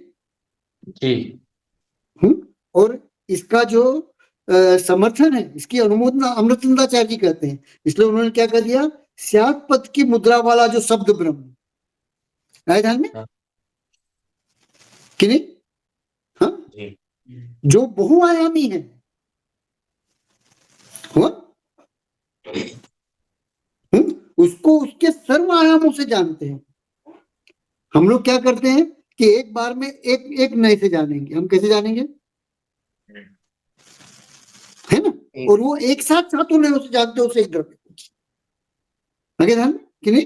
जी और इसका जो समर्थन है, इसकी अनुमोदना अमृतचंदाचार्य जी कहते हैं। इसलिए उन्होंने क्या कर दिया? स्यात् पद की मुद्रा वाला जो शब्द ब्रह्म आए ध्यान में हाँ। कि नहीं? हाँ? जी जो बहुआयामी है हुआ? उसको उसके सर्व आयामों से जानते हैं। हम लोग क्या करते हैं कि एक बार में एक एक नए से जानेंगे। हम कैसे जानेंगे? है ना? और वो एक साथ सातों नयों से जानते हो उसे एक द्रव्य। आगे ध्यान में कि नहीं?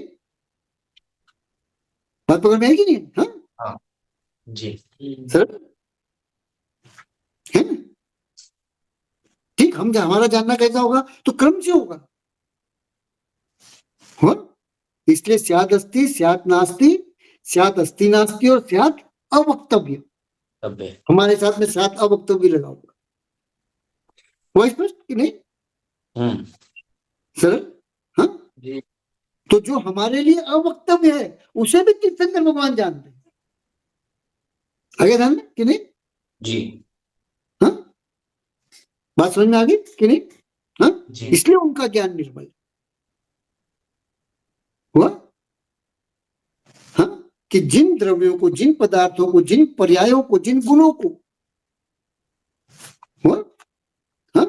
बात पकड़ में है कि नहीं? हाँ हाँ जी सर है ना? ठीक। हम हमारा जानना कैसा होगा? तो क्रम से होगा। हुआ? इसलिए स्यात् अस्ति, स्यात् नास्ति, स्यात् अस्ति नास्ति और स्यात् अवक्तव्य। तब्बे हमारे साथ में स्यात् अवक्तव्य लगा होगा। वो स्पष्ट कि नहीं? सर हाँ? जी तो जो हमारे लिए अवक्तव्य है उसे भी तीर्थंकर भगवान जानते हैं। आगे ध्यान में कि नहीं? जी हाँ? बात समझ में आ गई कि नहीं? हाँ? जी इसलिए उनका ज्ञान निर्मल हुआ। हाँ? कि जिन द्रव्यों को, जिन पदार्थों को, जिन पर्यायों को, जिन गुणों को हुआ? हाँ?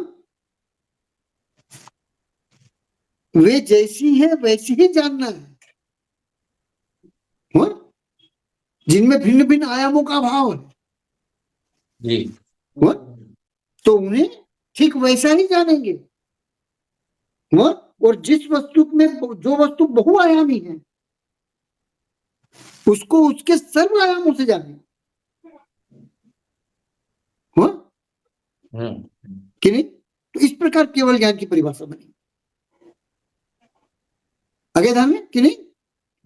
वे जैसी है वैसी ही जानना है। हुआ? जिनमें भिन्न भिन्न आयामों का अभाव है जी हुआ? तो उन्हें ठीक वैसा ही जानेंगे। हुआ? और जिस वस्तु में जो वस्तु बहुआयामी है उसको उसके सर्व आयामों से जानेंगे। हुआ? कि नहीं? तो इस प्रकार केवल ज्ञान की परिभाषा बनी। आगे ध्यान में कि नहीं?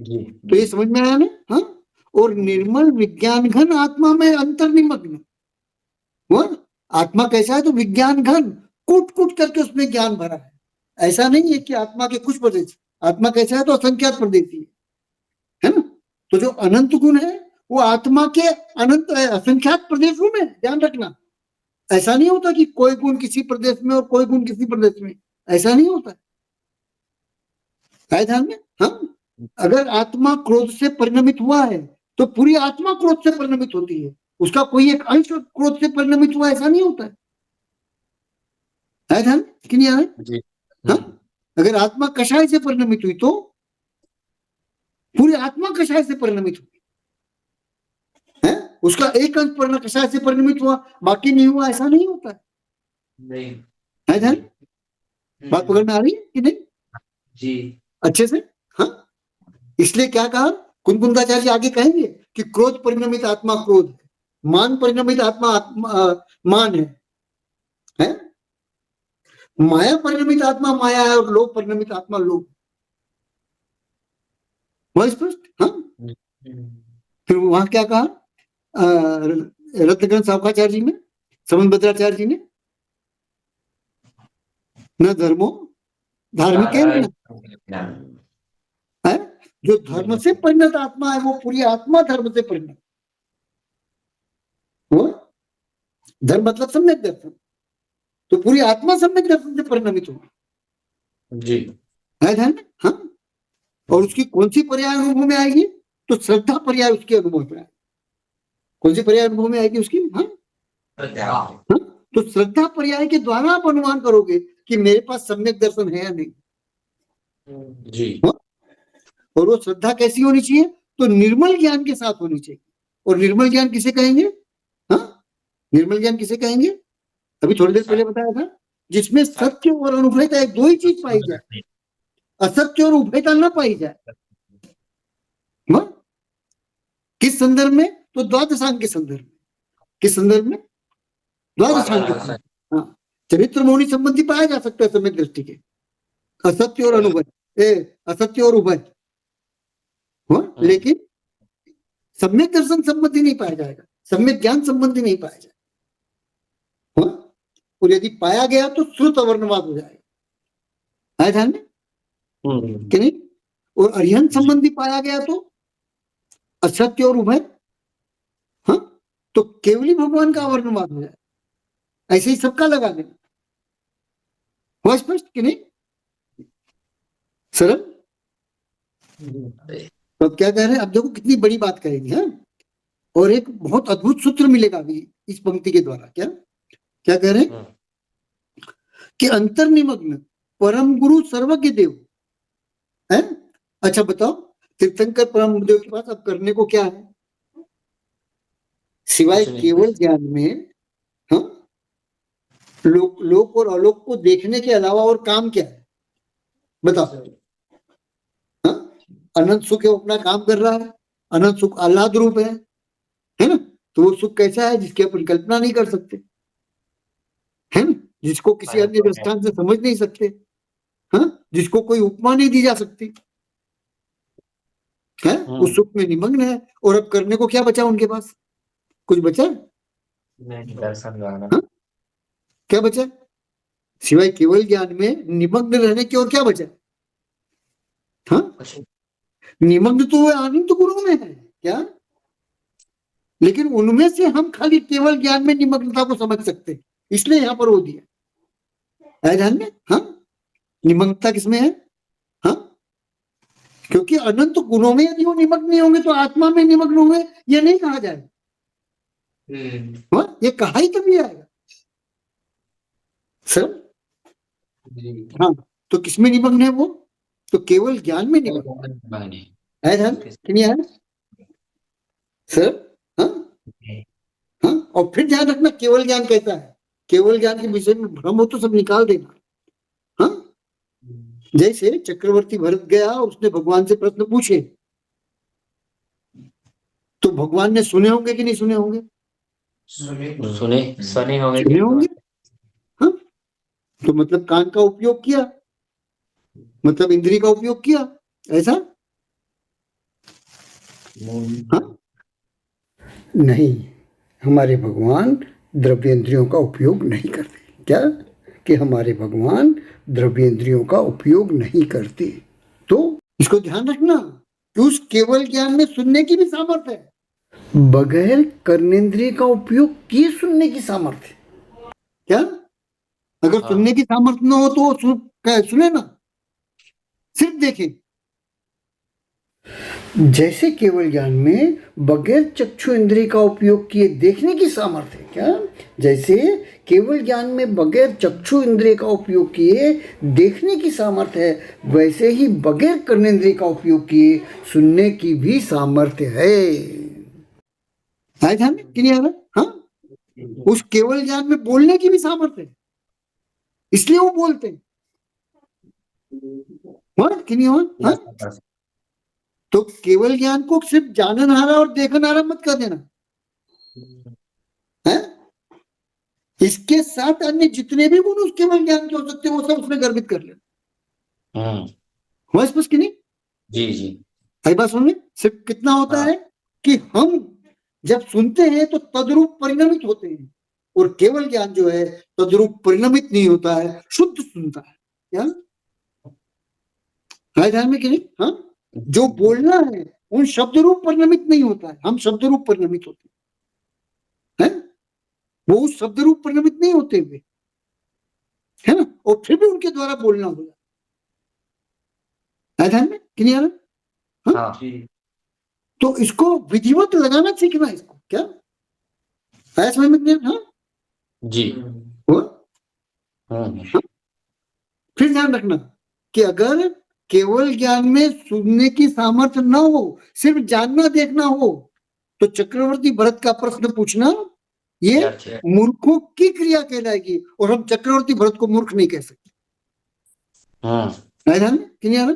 जी तो ये समझ में आया ना? हाँ? और निर्मल विज्ञान घन आत्मा में अंतर्निमग्न हुआ? आत्मा कैसा है? तो विज्ञान घन, कूट कूट करके उसमें ज्ञान भरा है। ऐसा नहीं है कि आत्मा के कुछ प्रदेश। आत्मा कैसा है? तो असंख्यात प्रदेशी है ना? तो जो अनंत गुण है वो आत्मा के अनंत असंख्यात प्रदेशों में, ध्यान रखना। ऐसा नहीं होता कि कोई गुण किसी प्रदेश में और कोई गुण किसी प्रदेश में, ऐसा नहीं होता है ध्यान में। हाँ? अगर आत्मा क्रोध से परिणमित हुआ है तो पूरी आत्मा क्रोध से परिणमित होती है। उसका कोई एक अंश क्रोध से परिणमित हुआ ऐसा नहीं होता है ध्यान कि नहीं आया? जी हाँ? अगर आत्मा कषाय से परिणमित हुई तो पूरी आत्मा कषाय से परिणमित हुई है। उसका एक अंश कषाय से परिणमित हुआ, बाकी नहीं हुआ, ऐसा नहीं होता नहीं है ध्यान? बात पकड़ में आ रही है कि नहीं? जी अच्छे से। हाँ? इसलिए क्या कहा कुंकुंदाचार्य आगे कहेंगे कि क्रोध परिणमित आत्मा क्रोध है, मान परिणमित आत्मा मान है, माया परिणमित आत्मा माया है और लोभ परिणमित आत्मा लोभ। वह स्पष्ट। हाँ? फिर वहां क्या कहा रत्नग्रंथ सावकाचार्य जी में, समन भद्राचार्य जी ने, न धर्मो धार्मिक है, जो धर्म से परिणत आत्मा है वो पूरी आत्मा धर्म से परिणत। वो धर्म मतलब सम्यक दर्शन, तो पूरी आत्मा सम्यक दर्शन से परिणमित होगी। जी है ध्यान में? हाँ? और उसकी कौन सी पर्याय अनुभव में आएगी? तो श्रद्धा पर्याय उसके अनुभव में आएगी। कौन सी पर्याय अनुभव में आएगी उसकी? हाँ, तो श्रद्धा पर्याय के द्वारा आप अनुमान करोगे कि मेरे पास सम्यक दर्शन है या नहीं। जी। हाँ? और वो श्रद्धा कैसी होनी चाहिए? तो निर्मल ज्ञान के साथ होनी चाहिए। और निर्मल ज्ञान किसे कहेंगे? हाँ, निर्मल ज्ञान किसे कहेंगे? अभी थोड़ी देर पहले बताया था, जिसमें सत्य और अनुभवता एक दो ही चीज पाई जाए, असत्य और उभयता न पाई जाए। हाँ? किस संदर्भ में? तो द्वादशांग के संदर्भ में। किस संदर्भ में? द्वादशांग के संदर्भ में। हाँ, चरित्र मौनी संबंधी पाया जा सकता है सम्यक दृष्टि के, असत्य और अनुभव, असत्य और उभय। हाँ? लेकिन सम्यक दर्शन संबंधी नहीं पाया जाएगा, सम्यक ज्ञान संबंधी नहीं पाया जाएगा। हाँ? और यदि पाया गया तो श्रुत अवर्णवाद हो जाएगा। आया ध्यान में कि नहीं? और अरिहंत संबंधी पाया गया तो असत्य और उभय। हाँ? तो केवली भगवान का अवर्णवाद हो जाए। ऐसे ही सबका लगा देना। हुआ स्पष्ट कि नहीं? सरल। तो अब क्या कह रहे हैं? अब देखो कितनी बड़ी बात कहेगी। हाँ, और एक बहुत अद्भुत सूत्र मिलेगा अभी इस पंक्ति के द्वारा। क्या क्या कह रहे हैं? कि अंतर्निमग्न परम गुरु सर्वज्ञ देव है। अच्छा बताओ, तीर्थंकर परम गुरुदेव के पास अब करने को क्या है सिवाय केवल ज्ञान में? हाँ, लोक और अलोक को देखने के अलावा और काम क्या है बताओ? हाँ, अनंत सुख है, अपना काम कर रहा है। अनंत सुख आह्लाद रूप है ना? तो वो सुख कैसा है जिसकी अपन कल्पना नहीं कर सकते, है ना? जिसको किसी अन्य दृष्टांत से समझ नहीं सकते। हाँ, जिसको कोई उपमा नहीं दी जा सकती है, उस सुख में निमग्न है। और अब करने को क्या बचा उनके पास? कुछ बचा? हाँ? क्या बचा सिवाय केवल ज्ञान में निमग्न रहने की? और क्या बचा? हाँ, निमग्न तो वो आनंद गुणों में है क्या, लेकिन उनमें से हम खाली केवल ज्ञान में निमग्नता को समझ सकते हैं, इसलिए यहां पर वो दिया है ध्यान में। हाँ, निमग्नता किसमें है? हाँ, क्योंकि अनंत गुणों में यदि वो निमग्न नहीं होंगे तो आत्मा में निमग्न होंगे ये नहीं कहा जाएगा। हाँ, ये कहा ही तभी आएगा सर। हाँ, तो किसमें निमग्न है वो? तो केवल ज्ञान में निमग्न है ध्यान कि नहीं है सर? हाँ, हाँ, और फिर ध्यान रखना केवल ज्ञान कैसा है। केवल ज्ञान के विषय में भ्रम हो तो सब निकाल देना। हाँ, जैसे चक्रवर्ती भरत गया, उसने भगवान से प्रश्न पूछे, तो भगवान ने सुने होंगे कि नहीं सुने होंगे? सुने होंगे। सुने होंगे। हाँ, तो मतलब कान का उपयोग किया, मतलब इंद्रिय का उपयोग किया, ऐसा? हाँ? नहीं, हमारे भगवान द्रव्येंद्रियों का उपयोग नहीं करते। क्या? कि हमारे भगवान द्रव्येंद्रियों का उपयोग नहीं करते। तो इसको ध्यान रखना कि उस केवल ज्ञान में सुनने की भी सामर्थ्य है, बगैर कर्मेंद्रिय का उपयोग किए सुनने की सामर्थ्य। क्या? अगर सुनने की सामर्थ्य न हो तो सुने ना, सिर्फ देखें। जैसे केवल ज्ञान में बगैर चक्षु इंद्रिय का उपयोग किए देखने की सामर्थ्य है। क्या? जैसे केवल ज्ञान में बगैर चक्षु इंद्रिय का उपयोग किए देखने की सामर्थ्य है, वैसे ही बगैर कर्मेंद्रिय का उपयोग किए सुनने की भी सामर्थ्य है। आया ध्यान में कि नहीं आ रहा? हाँ, उस केवल ज्ञान में बोलने की भी सामर्थ्य है, इसलिए वो बोलते हैं। कि नहीं हो? हाँ? तो केवल ज्ञान को सिर्फ जाननहारा और देखनहारा मत कर देना है। इसके साथ अन्य जितने भी गुण उस केवल ज्ञान के हो सकते हैं वो सब उसमें गर्भित कर लेना। हुआ स्पष्ट कि नहीं? जी जी। सही बात सुन। सिर्फ कितना होता है कि हम जब सुनते हैं तो तद्रूप परिणमित होते हैं, और केवल ज्ञान जो है तद्रूप परिणमित नहीं होता है, शुद्ध सुनता है। क्या है ध्यान में कि नहीं? हाँ, जो बोलना है उन शब्द रूप परिणमित नहीं होता है, हम शब्द रूप परिणमित होते हैं, वो उस शब्द रूप परिणमित नहीं होते हुए, है ना? और फिर भी उनके द्वारा बोलना होगा। ध्यान में क्लियर? हाँ जी तो इसको विधिवत लगाना सीखना, इसको क्या आया समझ में? क्लियर? हाँ जी हुआ? हम्म फिर ध्यान रखना कि अगर केवल ज्ञान में सुनने की सामर्थ्य न हो, सिर्फ जानना देखना हो, तो चक्रवर्ती भरत का प्रश्न पूछना ये व्यर्थ है। मूर्खों की क्रिया कहलाएगी, और हम चक्रवर्ती भरत को मूर्ख नहीं कह सकते। आया ध्यान में? क्लियर?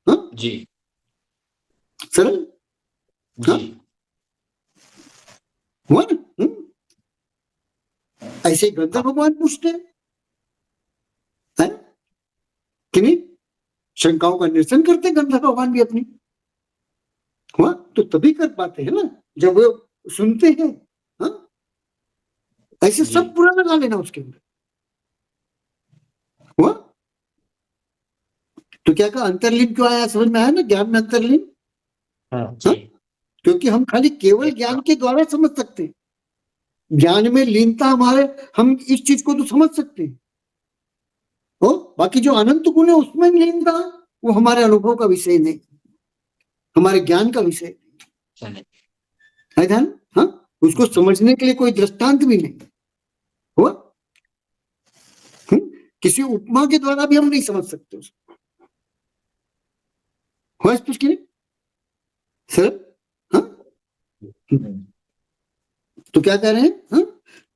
हाँ जी सरल जी हुआ ना? ऐसे ही गंधर्व भगवान पूछते हैं, है कि नहीं? शंकाओं का निरसन करते हैं गंधर्व भगवान भी अपनी। हुआ? तो तभी कर पाते हैं ना जब वो सुनते हैं। हाँ ऐसे जी। सब पूरा लगा लेना उसके अंदर। हुआ? तो क्या कहा, अंतर्लीन क्यों आया? समझ में आया ना, ज्ञान में अंतर्लीन? जी क्योंकि हम खाली केवल ज्ञान के द्वारा समझ सकते हैं। ज्ञान में लीनता हमारे, हम इस चीज को तो समझ सकते हैं, हो बाकी जो अनंत गुण है उसमें लीनता, वो हमारे अनुभव का विषय नहीं, हमारे ज्ञान का विषय चलिए है। ध्यान? हाँ उसको समझने के लिए कोई दृष्टांत भी नहीं हुआ। किसी उपमा के द्वारा भी हम नहीं समझ सकते उसको। हुआ स्पष्ट? नहीं सर? हाँ तो क्या कह रहे हैं? हाँ?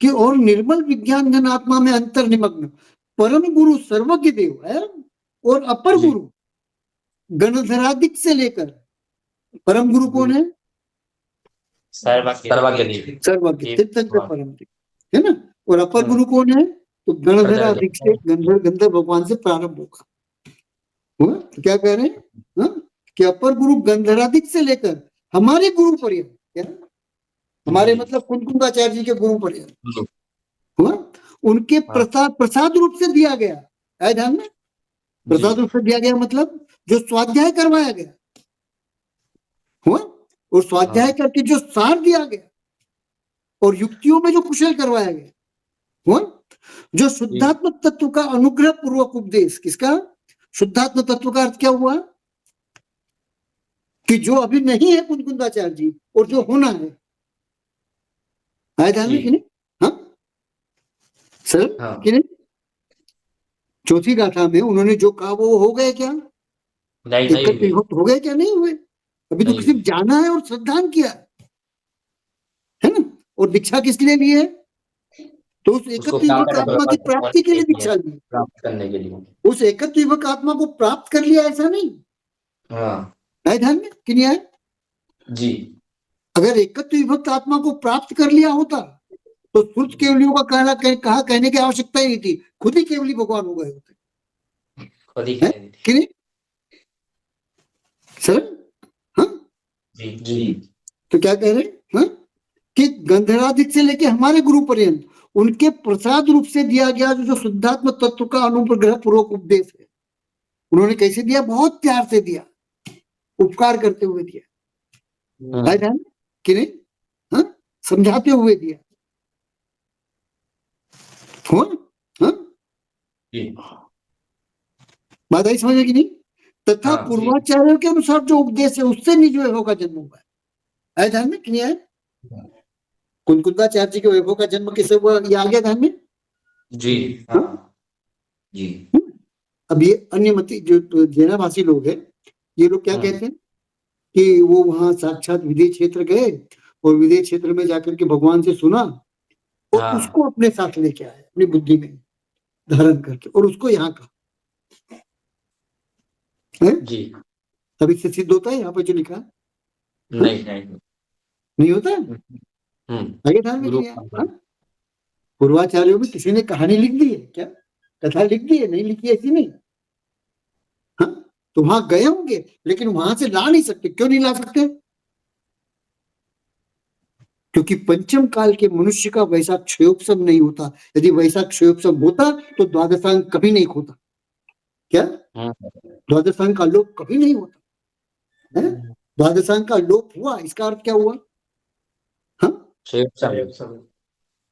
कि और निर्मल विज्ञान घन आत्मा में अंतर निमग्न परम गुरु सर्वज्ञ देव है, और अपर जी। गुरु गणधरादिक से लेकर, परम गुरु कौन है? सर्वज्ञ सर्वज्ञ तीर्थंकर वाह। परम देव, है ना? और अपर गुरु कौन है? तो गणधरादिक से, गंधर्व भगवान से प्रारंभ होगा। हुआ? तो क्या कह रहे हैं? हाँ? कि अपर गुरु गंधरादिक से लेकर हमारे गुरु पर्यंत, क्या हमारे जी। मतलब कुंकुमाचार्य जी के गुरु पर्यंत, जी। हुआ? उनके हाँ। प्रसाद रूप से दिया गया है। ध्यान में? प्रसाद रूप से दिया गया मतलब जो स्वाध्याय करवाया गया, हुआ? और स्वाध्याय करके जो सार दिया गया और युक्तियों में जो कुशल करवाया गया, हुआ? जो शुद्धात्मक तत्व का अनुग्रह पूर्वक उपदेश, किसका? शुद्धात्म तत्व का अर्थ क्या हुआ? कि जो अभी नहीं है कुंकुंदाचार्य जी, और जो होना है। आया ध्यान में कि नहीं? हाँ सर कि नहीं? चौथी गाथा में उन्होंने जो कहा वो हो गए क्या? एकत्व विभक्त हो गए क्या? नहीं हुए। अभी तो सिर्फ जाना है और श्रद्धान किया है ना? और दीक्षा किस लिए ली है? तो उस एकत्व विभक्त आत्मा की प्राप्ति के लिए दीक्षा ली, प्राप्त करने के लिए। उस एकत्व विभक्त आत्मा को प्राप्त कर लिया, ऐसा नहीं। आए ध्यान में कि नहीं आए? जी। अगर एकत्व विभक्त आत्मा को प्राप्त कर लिया होता तो श्रुत केवलियों का कहा कहने की आवश्यकता ही नहीं थी, खुद ही केवली भगवान हो गए होते। खुद ही कि नहीं सर? हाँ जी जी। तो क्या कह रहे हैं? हाँ? कि गंधराधिक से लेके हमारे गुरु पर्यंत उनके प्रसाद रूप से दिया गया जो शुद्धात्म तत्व का अनुग्रह पूर्वक उपदेश है, उन्होंने कैसे दिया? बहुत प्यार से दिया, उपकार करते हुए दिया, है ध्यान कि नहीं? हाँ? समझाते हुए दिया। हुआ? हाँ? बात आई समझ में कि नहीं? तथा पूर्वाचार्यों के अनुसार जो उपदेश है उससे निज वैभव का जन्म हुआ है। ध्यान में कि नहीं है? कुंकुंदाचार्य जी के वैभव का जन्म किससे हुआ, ये आ गया ध्यान में? जी जी। अब ये अन्य मती जो जैना भाषी लोग हैं, ये लोग क्या कहते हैं कि वो वहां साक्षात विदेह क्षेत्र गए और विदेह क्षेत्र में जाकर के भगवान से सुना और उसको अपने साथ लेके आए, अपनी बुद्धि में धारण करके, और उसको यहाँ कहा जी। तब इससे सिद्ध होता है यहाँ पे जो लिखा? नहीं होता है। आगे ध्यान में नहीं है? पूर्वाचार्यों में किसी ने कहानी लिख दी है क्या? कथा लिख दी है? नहीं लिखी, ऐसी नहीं। हाँ? तो वहां गए होंगे लेकिन वहां से ला नहीं सकते। क्यों नहीं ला सकते? क्योंकि पंचम काल के मनुष्य का वैसा क्षयोपशम नहीं होता। यदि वैसा क्षयोपशम होता तो द्वादशांग कभी नहीं खोता। क्या? द्वादशांग का लोप कभी नहीं होता है? द्वादशांग का लोप हुआ, इसका अर्थ क्या हुआ? हाँ?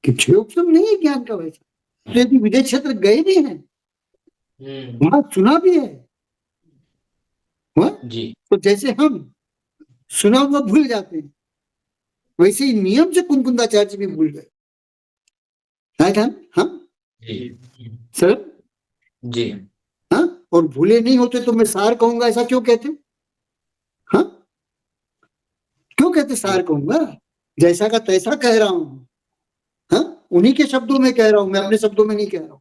कि क्षयोपशम नहीं है ज्ञान का वैसा। तो यदि विदेह क्षेत्र गए भी हैं, वहां सुना भी है, हुआ? जी तो जैसे हम सुना हुआ भूल जाते हैं, वैसे ही नियम से कुंकुंदाचार्य भी भूल गए। हाँ जी सर, जी हाँ, और भूले नहीं होते तो मैं सार कहूंगा, ऐसा क्यों कहते? हाँ, क्यों कहते सार कहूंगा? जैसा का तैसा कह रहा हूं, हाँ, उन्हीं के शब्दों में कह रहा हूं, मैं अपने शब्दों में नहीं कह रहा हूं,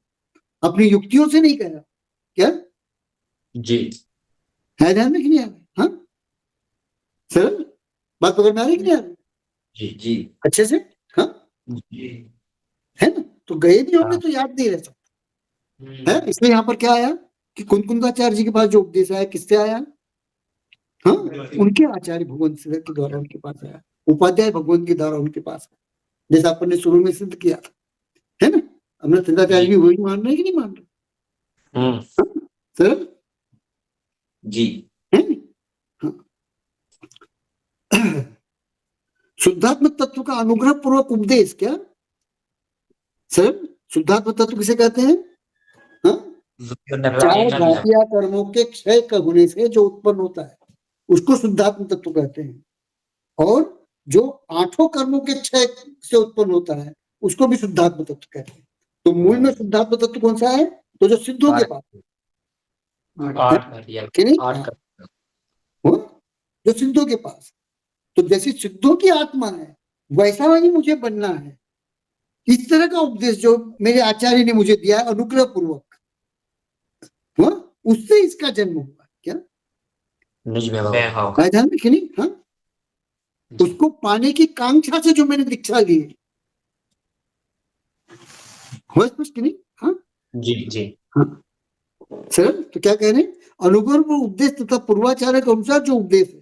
अपनी युक्तियों से नहीं कह रहा। क्या जी है ध्यान में कि नहीं आ रहा? हाँ सर, बात पकड़ में आ रही कि नहीं आ रही? जी जी अच्छे से, हाँ, जी है ना? तो गए भी होंगे हाँ। तो याद नहीं रह सकता है। इसलिए यहाँ पर क्या आया कि कुंकुंदाचार्य जी के पास जो उपदेश आया, किससे आया? हाँ, उनके आचार्य भगवंत सिद्ध के द्वारा उनके पास आया, उपाध्याय भगवंत के द्वारा उनके पास आया, जैसा अपन ने शुरू में सिद्ध किया था, है ना? हमने सिद्धाचार्य भी वही मान रहे हैं कि नहीं मान रहे? सर जी है ना? हाँ। शुद्धात्म तत्व का अनुग्रह पूर्वक उपदेश, क्या सर? शुद्धात्म तत्व किसे कहते हैं? हाँ, चार घाटिया कर्मों के क्षय का होने से जो उत्पन्न होता है उसको शुद्धात्म तत्व कहते हैं, और जो आठों कर्मों के क्षय से उत्पन्न होता है उसको भी शुद्धात्म तत्व कहते हैं। तो मूल में शुद्धात्म तत्व कौन सा है? तो जो सिद्धों के पास कि नहीं, वो जो सिद्धों के पास, तो जैसे सिद्धों की आत्मा है वैसा ही मुझे बनना है। इस तरह का उपदेश जो मेरे आचार्य ने मुझे दिया है अनुग्रह पूर्वक, उससे इसका जन्म हुआ। क्या ध्यान में कि नहीं? हाँ, उसको पाने की कांक्षा से जो मैंने दीक्षा ली है, हुआ स्पष्ट कि नहीं? हाँ जी जी हाँ सर, तो क्या कह रहे हैं? अनुग्रह उपदेश तथा पूर्वाचार्य के अनुसार जो उपदेश है,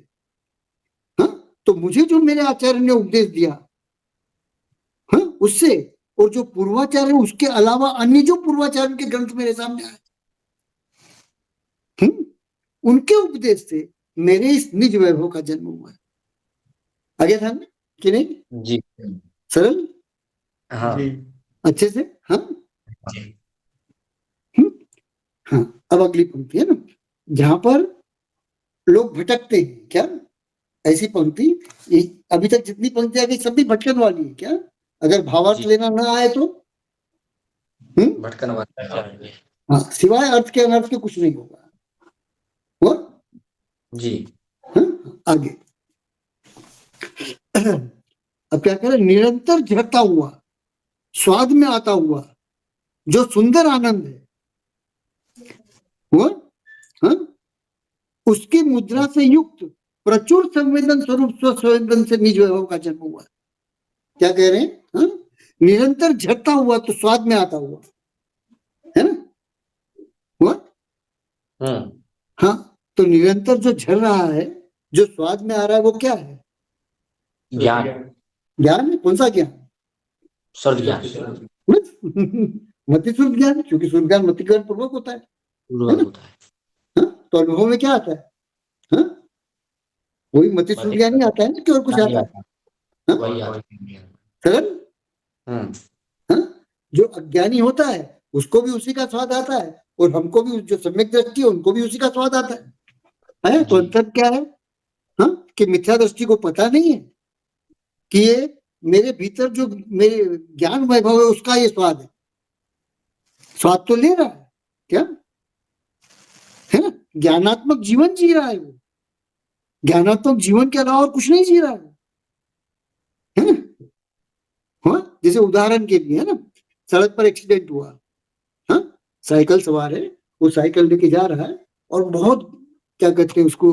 हाँ, तो मुझे जो मेरे आचार्य ने उपदेश दिया, हाँ, उससे, और जो पूर्वाचार्य उसके अलावा अन्य जो पूर्वाचार्य के ग्रंथ मेरे सामने आए, उनके उपदेश से मेरे इस निज वैभव का जन्म हुआ है। आगे था कि नहीं? जी सरल, हाँ अच्छे से, हाँ हाँ। अब अगली पंक्ति है ना, जहां पर लोग भटकते हैं। क्या ऐसी पंक्ति, अभी तक जितनी पंक्तियां गई सब भी भटकन वाली है। क्या अगर भावार्थ लेना ना आए तो भटकन वाला हाँ, सिवाय अर्थ के अनर्थ के कुछ नहीं होगा। हुआ? जी हाँ? आगे अब क्या करें? निरंतर झरता हुआ, स्वाद में आता हुआ जो सुंदर आनंद है, हुआ? हाँ? उसकी मुद्रा से युक्त प्रचुर संवेदन स्वरूप स्वसंवेदन से निज वैभव का जन्म हुआ। क्या कह रहे हैं? हाँ? निरंतर झरता हुआ तो स्वाद में आता हुआ, है ना? हुआ? हाँ, तो निरंतर जो झर रहा है, जो स्वाद में आ रहा है, वो क्या है? ज्ञान ज्ञान है। कौन सा ज्ञान? सर्व ज्ञान मति शुद्ध ज्ञान, क्योंकि शुद्ध ज्ञान मति ज्ञान पूर्वक होता है होता है। हाँ? तो अनुभव में क्या आता है? हाँ? वही मति शुद्ध ज्ञान ही आता है ना, कि और कुछ आता है? हाँ? सरल, हाँ? जो अज्ञानी होता है उसको भी उसी का स्वाद आता है, और हमको भी, जो सम्यक दृष्टि है उनको भी उसी का स्वाद आता है? तो अंतर क्या है? हाँ? कि मिथ्या दृष्टि को पता नहीं है कि ये मेरे भीतर जो मेरे ज्ञान वैभव है उसका ये स्वाद है। स्वाद तो ले रहा है, क्या है ना? ज्ञानात्मक जीवन जी रहा है वो, ज्ञानात्मक जीवन के अलावा और कुछ नहीं जी रहा है ना? हाँ? जैसे उदाहरण के लिए, है ना, सड़क पर एक्सीडेंट हुआ, हाँ, साइकिल सवार है, वो साइकिल लेके जा रहा है और बहुत, क्या कहते हैं उसको,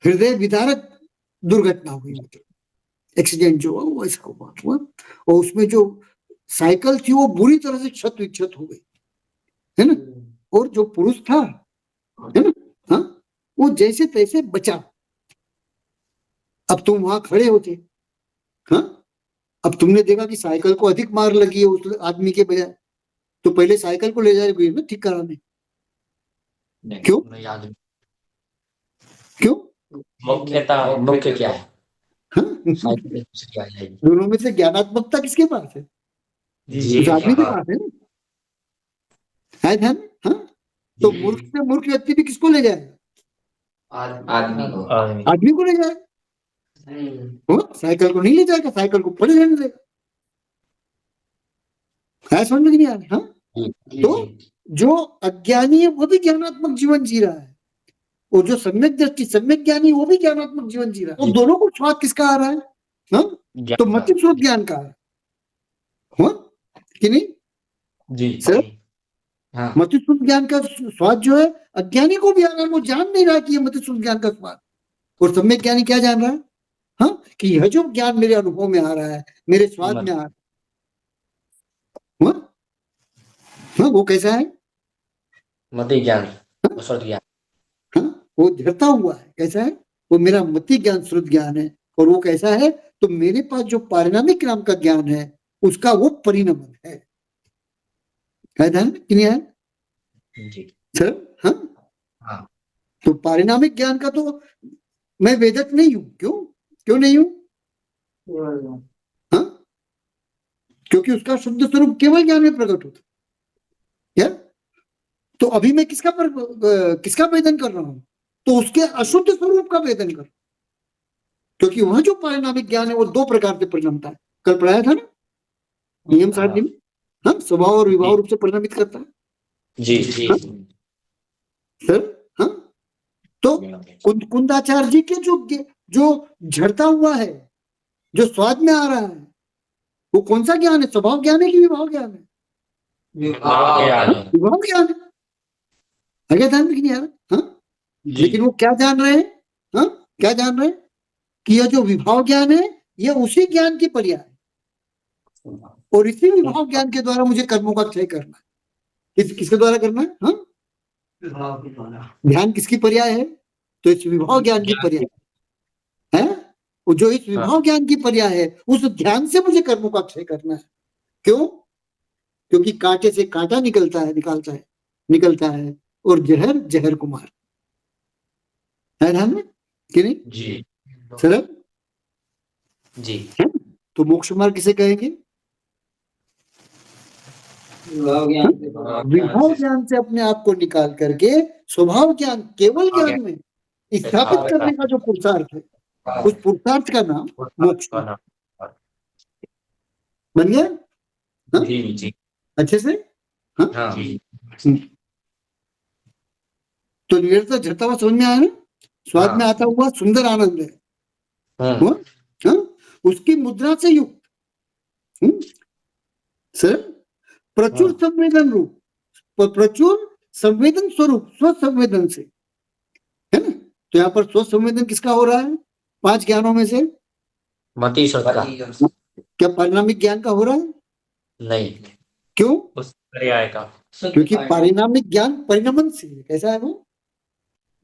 हृदय विदारक दुर्घटना हुई, मतलब एक्सीडेंट जो हुआ वो ऐसा हुआ, और उसमें जो साइकिल थी वो बुरी तरह से क्षत विक्षत हो गई, है ना? और जो पुरुष था, है ना, हाँ, वो जैसे तैसे बचा। अब तुम वहां खड़े होते, हाँ, अब तुमने देखा कि साइकिल को अधिक मार लगी है उस आदमी के बजाय, तो पहले साइकिल को ले जाए ना ठीक कराने। क्यों? क्यों? मुख्य क्या है? हाँ? जी दोनों में से ज्ञानात्मकता किसके पास है? उस आदमी के पास है ना? है ध्यान? हाँ? तो मूर्ख से मूर्ख व्यक्ति भी किसको ले जाएगा? आदमी को आदमी आदमी को ले जाएगा, साइकिल को नहीं ले जाएगा, साइकिल को पड़े रहने देगा। है समझ में कि नहीं आ रहा? हाँ, तो जो अज्ञानी है वो भी ज्ञानात्मक जीवन जी रहा है, और जो सम्यक दृष्टि सम्यक ज्ञानी वो भी ज्ञानात्मक जीवन जी रहा है। तो दोनों को स्वाद किसका आ रहा है? हाँ, तो मति स्रोत ज्ञान का है, हाँ कि नहीं जी सर? हाँ मति स्रोत ज्ञान का स्वाद जो है अज्ञानी को भी आ रहा है, वो जान नहीं रहा कि ये मति स्रोत ज्ञान का स्वाद। और सम्यक ज्ञानी क्या जान रहा है? हाँ, कि यह जो ज्ञान मेरे अनुभव में आ रहा है, मेरे स्वाद में आ रहा है, हाँ? हाँ, वो कैसा है? मति ज्ञान और श्रुत ज्ञान। हाँ, वो झरता हुआ है, कैसा है? वो मेरा मति ज्ञान श्रुत ज्ञान है। और वो कैसा है? तो मेरे पास जो पारिणामिक नाम का ज्ञान है उसका वो परिणमन है ध्यान में कि नहीं है जी सर? हाँ, हाँ तो पारिणामिक ज्ञान का तो मैं वेदक नहीं हूं। क्यों नहीं हूं? हाँ, क्योंकि उसका शुद्ध स्वरूप केवल ज्ञान में प्रकट होता क्या? तो अभी मैं किसका वेदन कर रहा हूं? तो उसके अशुद्ध स्वरूप का वेदन कर, क्योंकि वह जो पारिणामिक ज्ञान है वो दो प्रकार से परिणमता है। कल पढ़ाया था ना नियम सारणी में, हाँ, स्वभाव और विभाव रूप से परिणमित करता है जी जी हाँ? सर हाँ, तो कुंदाचार्य जी के जो झड़ता हुआ है, जो स्वाद में आ रहा है, वो कौन सा ज्ञान है? स्वभाव ज्ञान है कि विभाव ज्ञान है? विभाव ज्ञान है। आगे ध्यान में नहीं आ रहा? हाँ, लेकिन वो क्या जान रहे हैं? हाँ, क्या जान रहे हैं? कि यह जो विभाव ज्ञान है यह उसी ज्ञान की पर्याय है, और इसी विभाव ज्ञान के द्वारा मुझे कर्मों का क्षय करना है। किसके द्वारा करना है? हाँ, ध्यान किसकी पर्याय है? तो इस विभाव ज्ञान की पर्याय है। वो जो इस विभाव ज्ञान की पर्याय है उस ध्यान से मुझे कर्मों का क्षय करना है। क्यों? क्योंकि कांटे से कांटा निकलता है और जहर जहर को मार है ध्यान में कि नहीं जी सरल? जी तो मोक्ष मार्ग किसे कहेंगे? विभाव ज्ञान से अपने आप को निकाल करके स्वभाव ज्ञान केवल ज्ञान में स्थापित करने का जो पुरुषार्थ है, उस पुरुषार्थ का नाम मोक्ष बन गया। हाँ? जी जी अच्छे से हाँ? हाँ तो निरंतर झरता हुआ समझ में आया ना? स्वाद में आता हुआ सुंदर आनंद है, हाँ हाँ? उसकी मुद्रा से युक्त सर प्रचुर संवेदन रूप, प्रचुर संवेदन स्वरूप स्व संवेदन से, है ना? तो यहाँ पर स्व संवेदन किसका हो रहा है? 5 ज्ञानों में से मति श्रुत का क्या पारिणामिक ज्ञान का हो रहा है? नहीं, क्यों? उस पर्याय का। क्योंकि पारिणामिक ज्ञान परिणमन से कैसा है वो,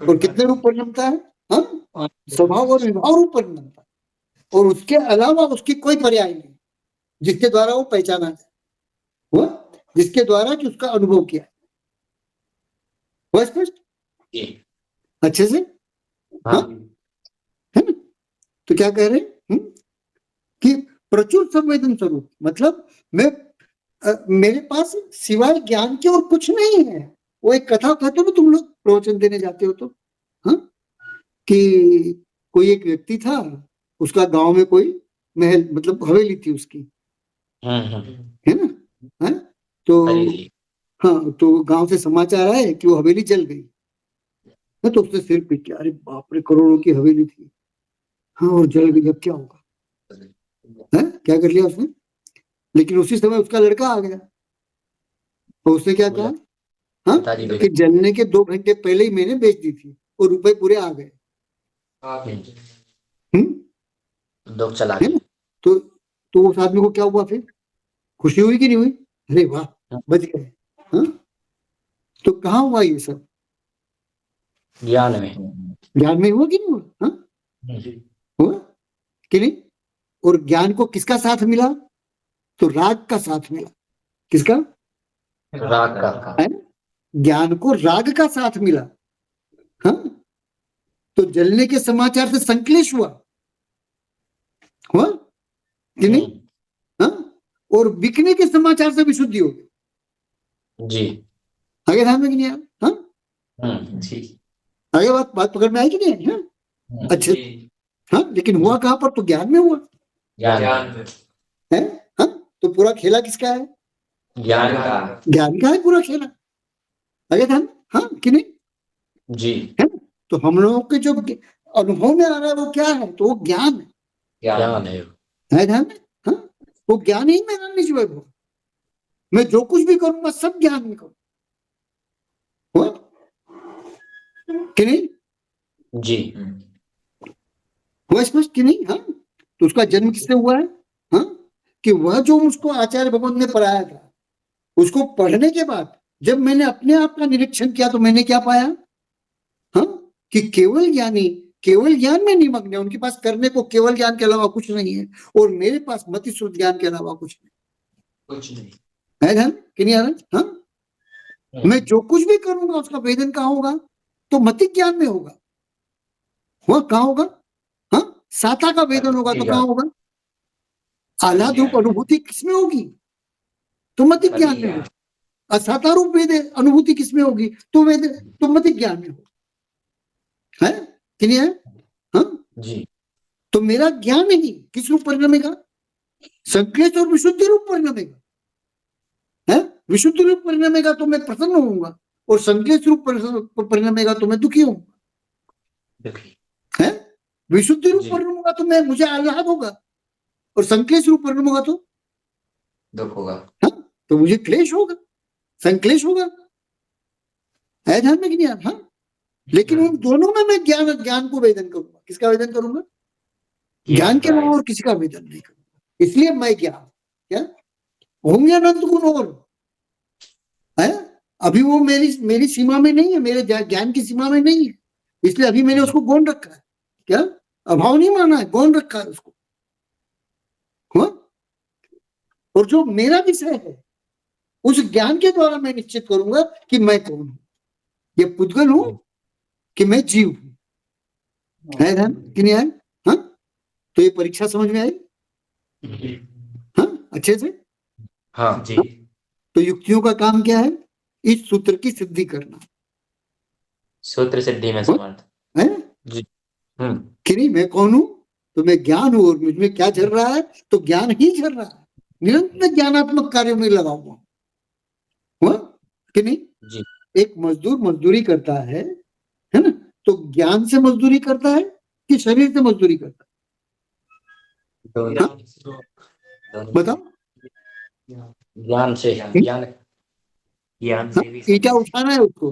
और कितने रूप परिणमता है? हाँ, स्वभाव और विभाव रूप परिणमता, और उसके अलावा उसकी कोई पर्याय नहीं जिसके द्वारा वो पहचाना जाए, वो जिसके द्वारा कि उसका अनुभव किया वो स्पष्ट अच्छे से हाँ? है ना? तो क्या कह रहे हैं कि प्रचुर संवेदन स्वरूप मतलब मेरे पास सिवाय ज्ञान के और कुछ नहीं है। वो एक कथा कहते हो ना तुम लोग प्रवचन देने जाते हो तो, हाँ, कि कोई एक व्यक्ति था, उसका गांव में कोई महल मतलब हवेली थी उसकी, है ना? है? तो हाँ, तो गांव से समाचार आए कि वो हवेली जल गई। तो उसने सिर पीट के, अरे बाप रे, करोड़ों की हवेली थी, हाँ, और जल गई, अब क्या होगा? है? क्या कर लिया उसने? लेकिन उसी समय उसका लड़का आ गया और उसने क्या कहा, हाँ, कि जलने के 2 घंटे पहले ही मैंने बेच दी थी और रुपए पूरे आ गए। लोग चला गए। तो उस आदमी को क्या हुआ? फिर खुशी हुई कि नहीं हुई? अरे वाह, बच गए। हाँ? तो कहाँ हुआ ये सब? ज्ञान में हुआ कि नहीं हुआ? हाँ? हुआ कि नहीं? और ज्ञान को किसका साथ मिला? तो राग का साथ मिला। किसका? राग का। है? ज्ञान को राग का साथ मिला। हाँ? तो जलने के समाचार से संक्लेश हुआ कि नहीं? हाँ? और बिकने के समाचार से विशुद्धि हो गई। जी आगे ध्यान में कि नहीं आया? हाँ? जी आगे बात पकड़ में आई कि नहीं आई? हाँ अच्छे, हाँ लेकिन हुआ कहाँ पर? तो ज्ञान में हुआ ज्ञान है। हाँ तो पूरा खेला किसका है? ज्ञान का। ज्ञान का है पूरा खेला। आगे ध्यान, हाँ कि नहीं? जी है ना? तो हम लोगों के जो अनुभव में आ रहा है वो क्या है? तो वो ज्ञान है। ज्ञान है। है ध्यान में? हाँ वो ज्ञान ही मेरा निज वैभव। मैं जो कुछ भी करूंगा सब ज्ञान में करूँ, हुआ कि नहीं? जी हुआ स्पष्ट कि नहीं? हाँ तो उसका जन्म किससे हुआ है? हाँ कि वह जो उसको आचार्य भगवत ने पढ़ाया था, उसको पढ़ने के बाद जब मैंने अपने आप का निरीक्षण किया तो मैंने क्या पाया? हाँ कि केवल ज्ञानी केवल ज्ञान में निमग्न है, उनके पास करने को केवल ज्ञान के अलावा कुछ नहीं है, और मेरे पास मति शुद्ध ज्ञान के अलावा कुछ नहीं है। ध्यान कि नहीं आ रहा? हाँ मैं जो कुछ भी करूंगा उसका वेदन कहाँ होगा? तो मति ज्ञान में होगा। हुआ कहाँ होगा? हाँ साता का वेदन होगा तो कहाँ होगा? आह्लाद रूप अनुभूति किसमें होगी? तो मति ज्ञान में होगी। असाता रूप वेद अनुभूति किसमें होगी? तो वेद तो मति ज्ञान में होगा। है कि नहीं है? हाँ जी तो मेरा ज्ञान ही किस रूप परिणमेगा? संक्लेश और विशुद्धि रूप परिणमेगा। है विशुद्धि रूप परिणमेगा तो मैं प्रसन्न होऊंगा, और संक्लेश रूप परिणमेगा तो मैं दुखी होऊंगा। है विशुद्धि रूप परिणाम होगा तो मैं मुझे आह्लाद होगा, और संक्लेश रूप परिणाम होगा तो दुख होगा। हाँ तो मुझे क्लेश होगा, संक्लेश होगा। है ध्यान में कि नहीं? हाँ लेकिन उन दोनों में मैं ज्ञान को वेदन करूंगा। किसका वेदन करूंगा? ज्ञान के अलावा और किसी का वेदन नहीं करूंगा। इसलिए मैं ज्ञान क्या होंगे अनंत गुण, और है अभी वो मेरी सीमा में नहीं है, मेरे ज्ञान की सीमा में नहीं है, इसलिए अभी मैंने उसको गौण रखा है। क्या अभाव नहीं माना है, गौण रखा है उसको। हुआ? और जो मेरा विषय है उस ज्ञान के द्वारा मैं निश्चित करूंगा कि मैं कौन हूं, ये पुद्गल हूं कि मैं जीव हूं। है ध्यान कि नहीं आए? हाँ तो ये परीक्षा समझ में आई? हाँ अच्छे से? हाँ जी तो युक्तियों का काम क्या है? इस सूत्र की सिद्धि करना। सूत्र सिद्धि में समर्थ है जी कि नहीं? मैं कौन हूं? तो मैं ज्ञान हूं, और मुझमें क्या चल रहा है? तो ज्ञान ही चल रहा है, निरंतर ज्ञानात्मक कार्यों में लगा हुआ। हुआ कि नहीं? जी एक मजदूर मजदूरी करता है ना? तो ज्ञान से मजदूरी करता है कि शरीर से मजदूरी करता है? हाँ? बताओ। ज्ञान से ज्ञान से भी ईटा उठाना है उसको,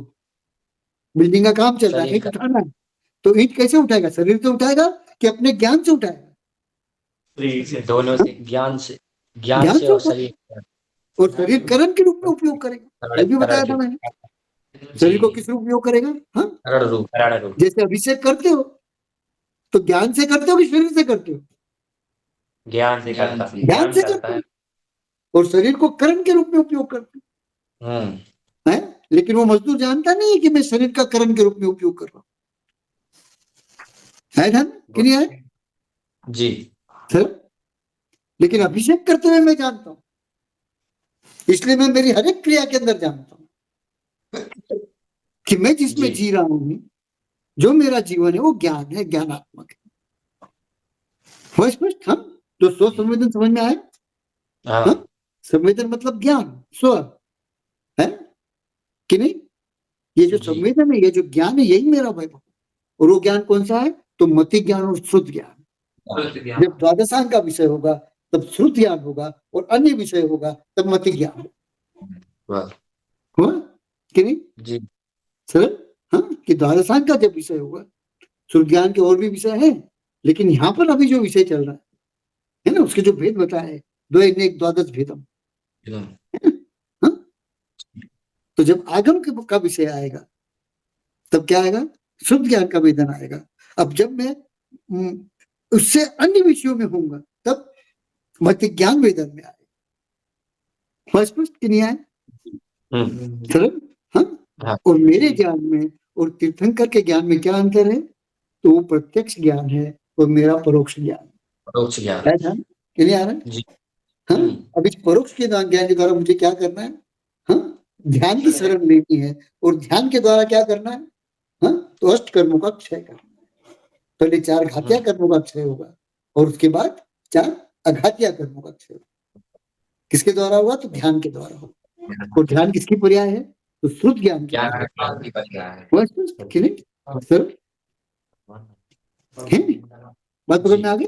बिल्डिंग का काम चल रहा है, ईट उठाना है, तो ईट कैसे उठाएगा? शरीर से उठाएगा कि अपने ज्ञान से उठाएगा? दोनों से ज्ञान से और शरीर और शरीर करण के रूप में उपयोग करेगा, ये भी बताया था मैंने। शरीर को किस रूप में उपयोग करेगा? हाँ करण रूप जैसे अभिषेक करते हो तो ज्ञान से करते हो कि शरीर से करते हो? ज्ञान से करता ज्ञान से करते हो, और शरीर को करण के रूप में उपयोग करते हो। है लेकिन वो मजदूर जानता नहीं है कि मैं शरीर का करण के रूप में उपयोग कर रहा हूं। है ध्यान कि नहीं है? जी सर लेकिन अभिषेक करते हुए मैं जानता हूं, इसलिए मैं मेरी हर एक क्रिया के अंदर जानता हूं कि मैं जिसमें जी रहा हूं, जो मेरा जीवन है वो ज्ञान है, ज्ञानात्मक है। हुआ स्पष्ट? हाँ तो स्व संवेदन समझ में आया? हाँ संवेदन मतलब ज्ञान स्व, है कि नहीं? ये जो संवेदन है, ये जो ज्ञान है, यही मेरा वैभव। और वो ज्ञान कौन सा है? तो मति ज्ञान और श्रुत ज्ञान। जब द्वादशांग का विषय होगा तब श्रुत ज्ञान होगा, और अन्य विषय होगा तब मति ज्ञान। हुआ कि नहीं? जी सर हाँ कि द्वादशांग का जब विषय होगा, श्रुत ज्ञान के और भी विषय हैं, लेकिन यहाँ पर अभी जो विषय चल रहा है ना, उसके जो भेद बताए, द्वय एक द्वादश भेदम, हाँ? तो जब आगम का विषय आएगा तब क्या आएगा? शुद्ध ज्ञान का वेदन आएगा। अब जब मैं उससे अन्य विषयों में होऊंगा तब मति ज्ञान वेदन में आएगा। स्पष्ट कि नहीं आए? सरल? हाँ और मेरे ज्ञान में और तीर्थंकर के ज्ञान में क्या अंतर है? तो वो प्रत्यक्ष ज्ञान है और मेरा परोक्ष ज्ञान है। ध्यान के लिए आ रहा है? हाँ अब इस परोक्ष के ज्ञान के द्वारा मुझे क्या करना है? हाँ ध्यान की शरण लेनी है, और ध्यान के द्वारा क्या करना है? हाँ, तो अष्ट कर्मों का क्षय करना। पहले 4 घातिया कर्मों का क्षय होगा और उसके बाद 4 अघातिया कर्मों का क्षय होगा। किसके द्वारा हुआ? तो ध्यान के द्वारा होगा। और ध्यान किसकी पर्याय है? तो श्रुत ज्ञान की ज्ञान पर्याय ज्ञान की पर्याय है। है। कि नहीं सर? है बात पकड़ में आ गई?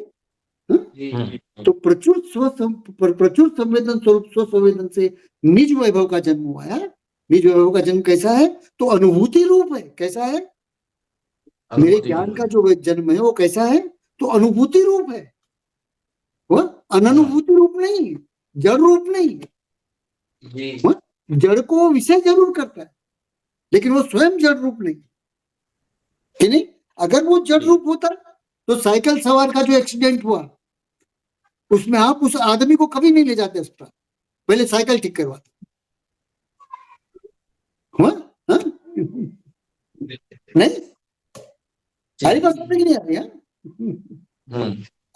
तो प्रचुर प्रचुर संवेदन स्वरूप स्व संवेदन से निज वैभव का जन्म हुआ है। निज वैभव का जन्म कैसा है? तो अनुभूति रूप है। कैसा है? मेरे ज्ञान का जो जन्म है वो कैसा है? तो अनुभूति रूप है, वो अनुभूति रूप नहीं, जड़ रूप नहीं। जड़ को विषय जरूर करता है लेकिन वो स्वयं जड़ रूप नहीं। कि नहीं? अगर वो जड़ रूप होता तो साइकिल सवार का जो एक्सीडेंट हुआ उसमें आप उस आदमी को कभी नहीं ले जाते अस्पताल, पहले साइकिल ठीक करवाते। हुआ? हाँ? नहीं सारी बात समझ नहीं आ रही है?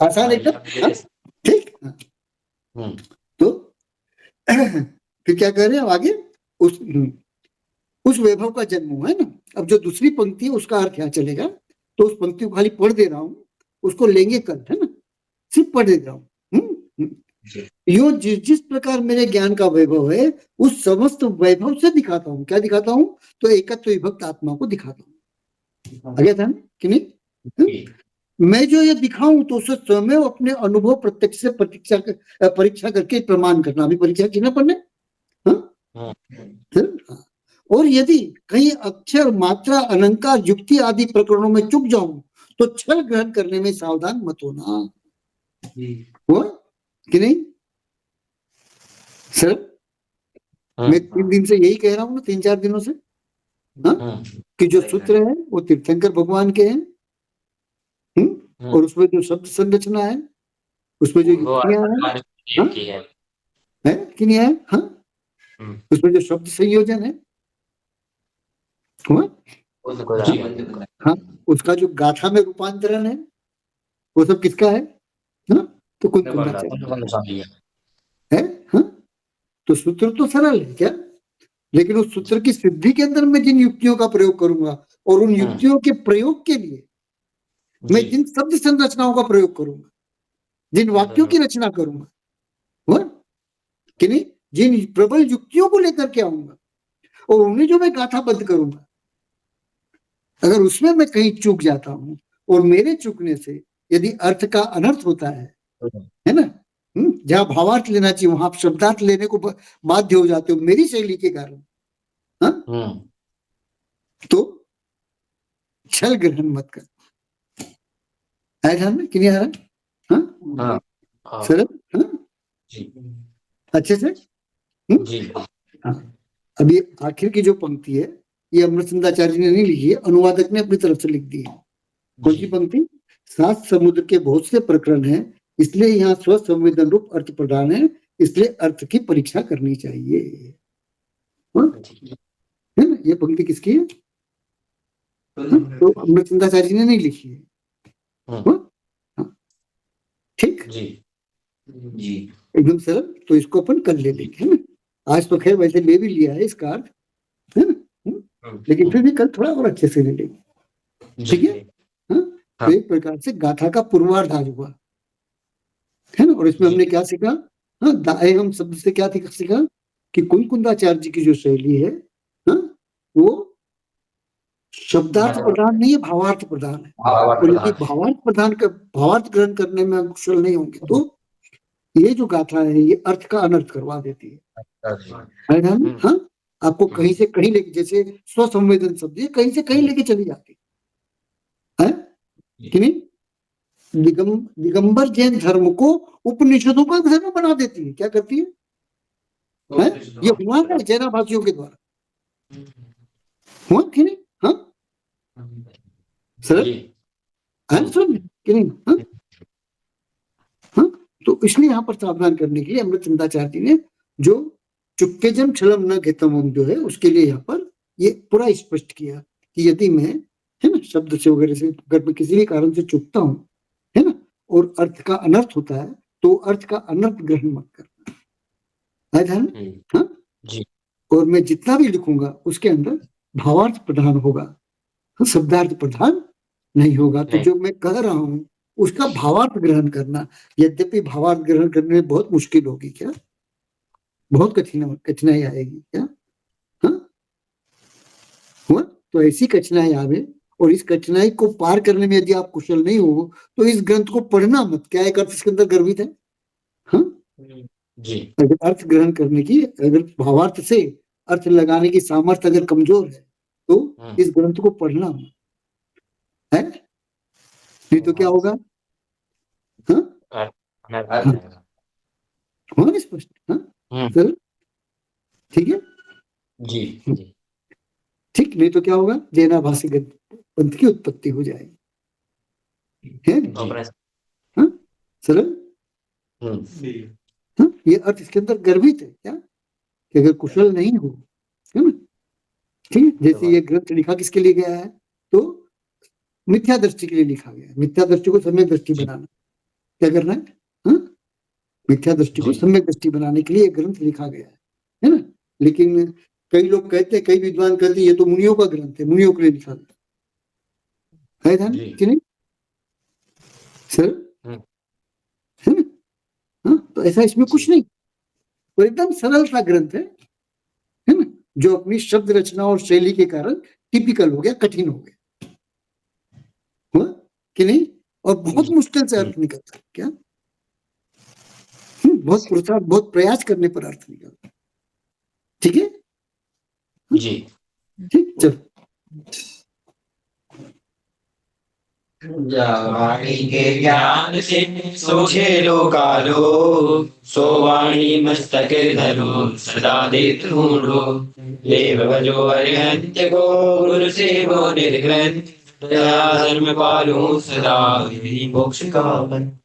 आसान एकदम। ठीक। तो फिर क्या कह रहे हैं आगे? उस वैभव का जन्म हुआ है ना। अब जो दूसरी पंक्ति है उसका अर्थ यहाँ चलेगा, तो उस पंक्ति को खाली पढ़ दे रहा हूं, उसको लेंगे कल, है ना? सिर्फ पढ़ दे रहा हूं। यो जिस प्रकार मेरे ज्ञान का वैभव है उस समस्त वैभव से दिखाता हूँ। क्या दिखाता हूँ? तो एकत्व विभक्त आत्मा को दिखाता हूँ। आ गया था कि नहीं? मैं जो ये दिखाऊं तो उसे स्वयं अपने अनुभव प्रत्यक्ष से परीक्षा करके प्रमाण करना। अभी परीक्षा की ना पढ़ने। और यदि कहीं अक्षर मात्रा अलंकार युक्ति आदि प्रकरणों में चूक जाऊं तो छल ग्रहण करने में सावधान मत होना। हुआ कि नहीं सर? मैं 3 दिन से यही कह रहा हूं ना, 3-4 दिनों से, हाँ? कि जो सूत्र है वो तीर्थंकर भगवान के हैं। और उसमें जो शब्द संरचना है, उसमें जो युक्तियां है कि नहीं है? हाँ? उसमें जो शब्द संयोजन है, हाँ, उसका जो गाथा में रूपांतरण है वो सब किसका है? हाँ? तो कुंकुंदाचार्य है। हाँ? तो सूत्र तो सरल है क्या, लेकिन उस सूत्र की सिद्धि के अंदर मैं जिन युक्तियों का प्रयोग करूंगा और उन युक्तियों के प्रयोग के लिए मैं जिन शब्द संरचनाओं का प्रयोग करूंगा, जिन वाक्यों की रचना करूंगा, हुआ कि नहीं, जिन प्रबल युक्तियों को लेकर के आऊंगा और उन्हें जो मैं गाथाबद्ध करूंगा, अगर उसमें मैं कहीं चूक जाता हूं और मेरे चूकने से यदि अर्थ का अनर्थ होता है ना, जहां भावार्थ लेना चाहिए वहां आप शब्दार्थ लेने को बाध्य हो जाते हो मेरी शैली के कारण, हाँ? तो छल ग्रहण मत कर। आया ध्यान में कि नहीं आ रहा? हाँ सरल, हाँ? अच्छे से। हाँ, अभी आखिर की जो पंक्ति है ये अमृतचंदाचार्य ने नहीं लिखी है, अनुवादक ने अपनी तरफ से लिख दी है। कौन सी पंक्ति? 7 समुद्र के बहुत से प्रकरण हैं, इसलिए यहाँ स्व संवेदन रूप अर्थ प्रदान है, इसलिए अर्थ की परीक्षा करनी चाहिए। है ना? ये पंक्ति किसकी है? तो अमृतचंदाचार्य ने नहीं लिखी है। ठीक जी एकदम सरल। तो इसको अपन कल ले लेंगे, है ना? आज तो खैर वैसे ले भी लिया है इसका अर्थ, है ना? लेकिन फिर भी कल थोड़ा और अच्छे से ले लेंगे। ठीक है? तो एक प्रकार से गाथा का पूर्वार्ध आज हुआ, है ना? और इसमें हमने क्या सीखा? हाँ, दाए हम शब्द से क्या सीखा कि कुंकुंदाचार्य जी की जो शैली है, हाँ, वो शब्दार्थ प्रधान नहीं है, भावार्थ प्रधान है। और यदि भावार्थ ग्रहण करने में कुशल नहीं होंगे तो ये जो गाथा है ये अर्थ का अनर्थ करवा देती है ना? हाँ, आपको कहीं से कहीं लेके, जैसे स्वसंवेदन शब्द ये कहीं से कहीं लेके चली जाती है कि नहीं? दिगंबर जैन धर्म को उपनिषदों का धर्म बना देती है। क्या करती है? ये हुआ है जैना भाषियों के द्वारा, हुआ कि नहीं? हाँ सर, कि नहीं? हाँ? हाँ? तो इसलिए यहाँ पर सावधान करने के लिए अमृतचंदाचार्य जी ने जो चुक्केजम छलम न घेतम जो है उसके लिए यहाँ पर ये पूरा स्पष्ट किया कि यदि मैं, है ना, शब्द से वगैरह से अगर मैं किसी भी कारण से चुकता हूँ, है ना, और अर्थ का अनर्थ होता है तो अर्थ का अनर्थ ग्रहण मत करना। है ध्यान? हाँ जी। और मैं जितना भी लिखूंगा उसके अंदर भावार्थ प्रधान होगा, शब्दार्थ प्रधान नहीं होगा। तो नहीं। जो मैं कह रहा हूं उसका भावार्थ ग्रहण करना, यद्यपि भावार्थ ग्रहण करने में बहुत मुश्किल होगी, क्या बहुत कठिनाई आएगी क्या? हाँ, हुआ तो ऐसी कठिनाई आवे, और इस कठिनाई को पार करने में यदि आप कुशल नहीं हो तो इस ग्रंथ को पढ़ना मत। क्या एक अर्थ इसके अंदर गर्भित है? हाँ, जी अगर अर्थ ग्रहण करने की, अगर भावार्थ से अर्थ लगाने की सामर्थ्य अगर कमजोर है तो इस ग्रंथ को पढ़ना मत, है? नहीं तो क्या होगा? हाँ, हुआ ना स्पष्ट? हाँ, चलो ठीक है, जी जी ठीक। नहीं तो क्या होगा? देनाभासी पंथ की उत्पत्ति हो जाएगी, है ना? अपने हाँ, सरल। हाँ, ये अर्थ इसके अंदर गर्भित है क्या, कि अगर कुशल नहीं हो, है ना? ठीक है, जैसे ये ग्रंथ लिखा किसके लिए गया है? तो मिथ्या दृष्टि के लिए लिखा गया है। मिथ्या दृष्टि को सम्यक दृष्टि बनाना, क्या करना है? हाँ, मिथ्या दृष्टि को जी। सम्यक दृष्टि बनाने के लिए ये ग्रंथ लिखा गया है ना? लेकिन कई लोग कहते हैं, कई विद्वान कहते हैं ये तो मुनियों का ग्रंथ है, मुनियों के लिए लिखा गया है ध्यान जी। कि नहीं सर? है ना? हाँ, तो ऐसा इसमें कुछ नहीं, और एकदम सरल सा ग्रंथ है ना, जो अपनी शब्द रचना और शैली के कारण टिपिकल हो गया, कठिन हो गया, हुआ कि नहीं? और बहुत मुश्किल से अर्थ निकलता है क्या? बहुत पुरुषार्थ, बहुत प्रयास करने पर अर्थ निकलता है। ठीक है, जी ठीक, चलो। वाणी के ज्ञान से सोचे लोकालो, सो वाणी मस्तक धरो सदा देत ढूंढो। देव भजो अरिहंत को गुरु सेवो निर्ग्रंथ, दया धर्म पालो सदा, यही मोक्ष का बंध।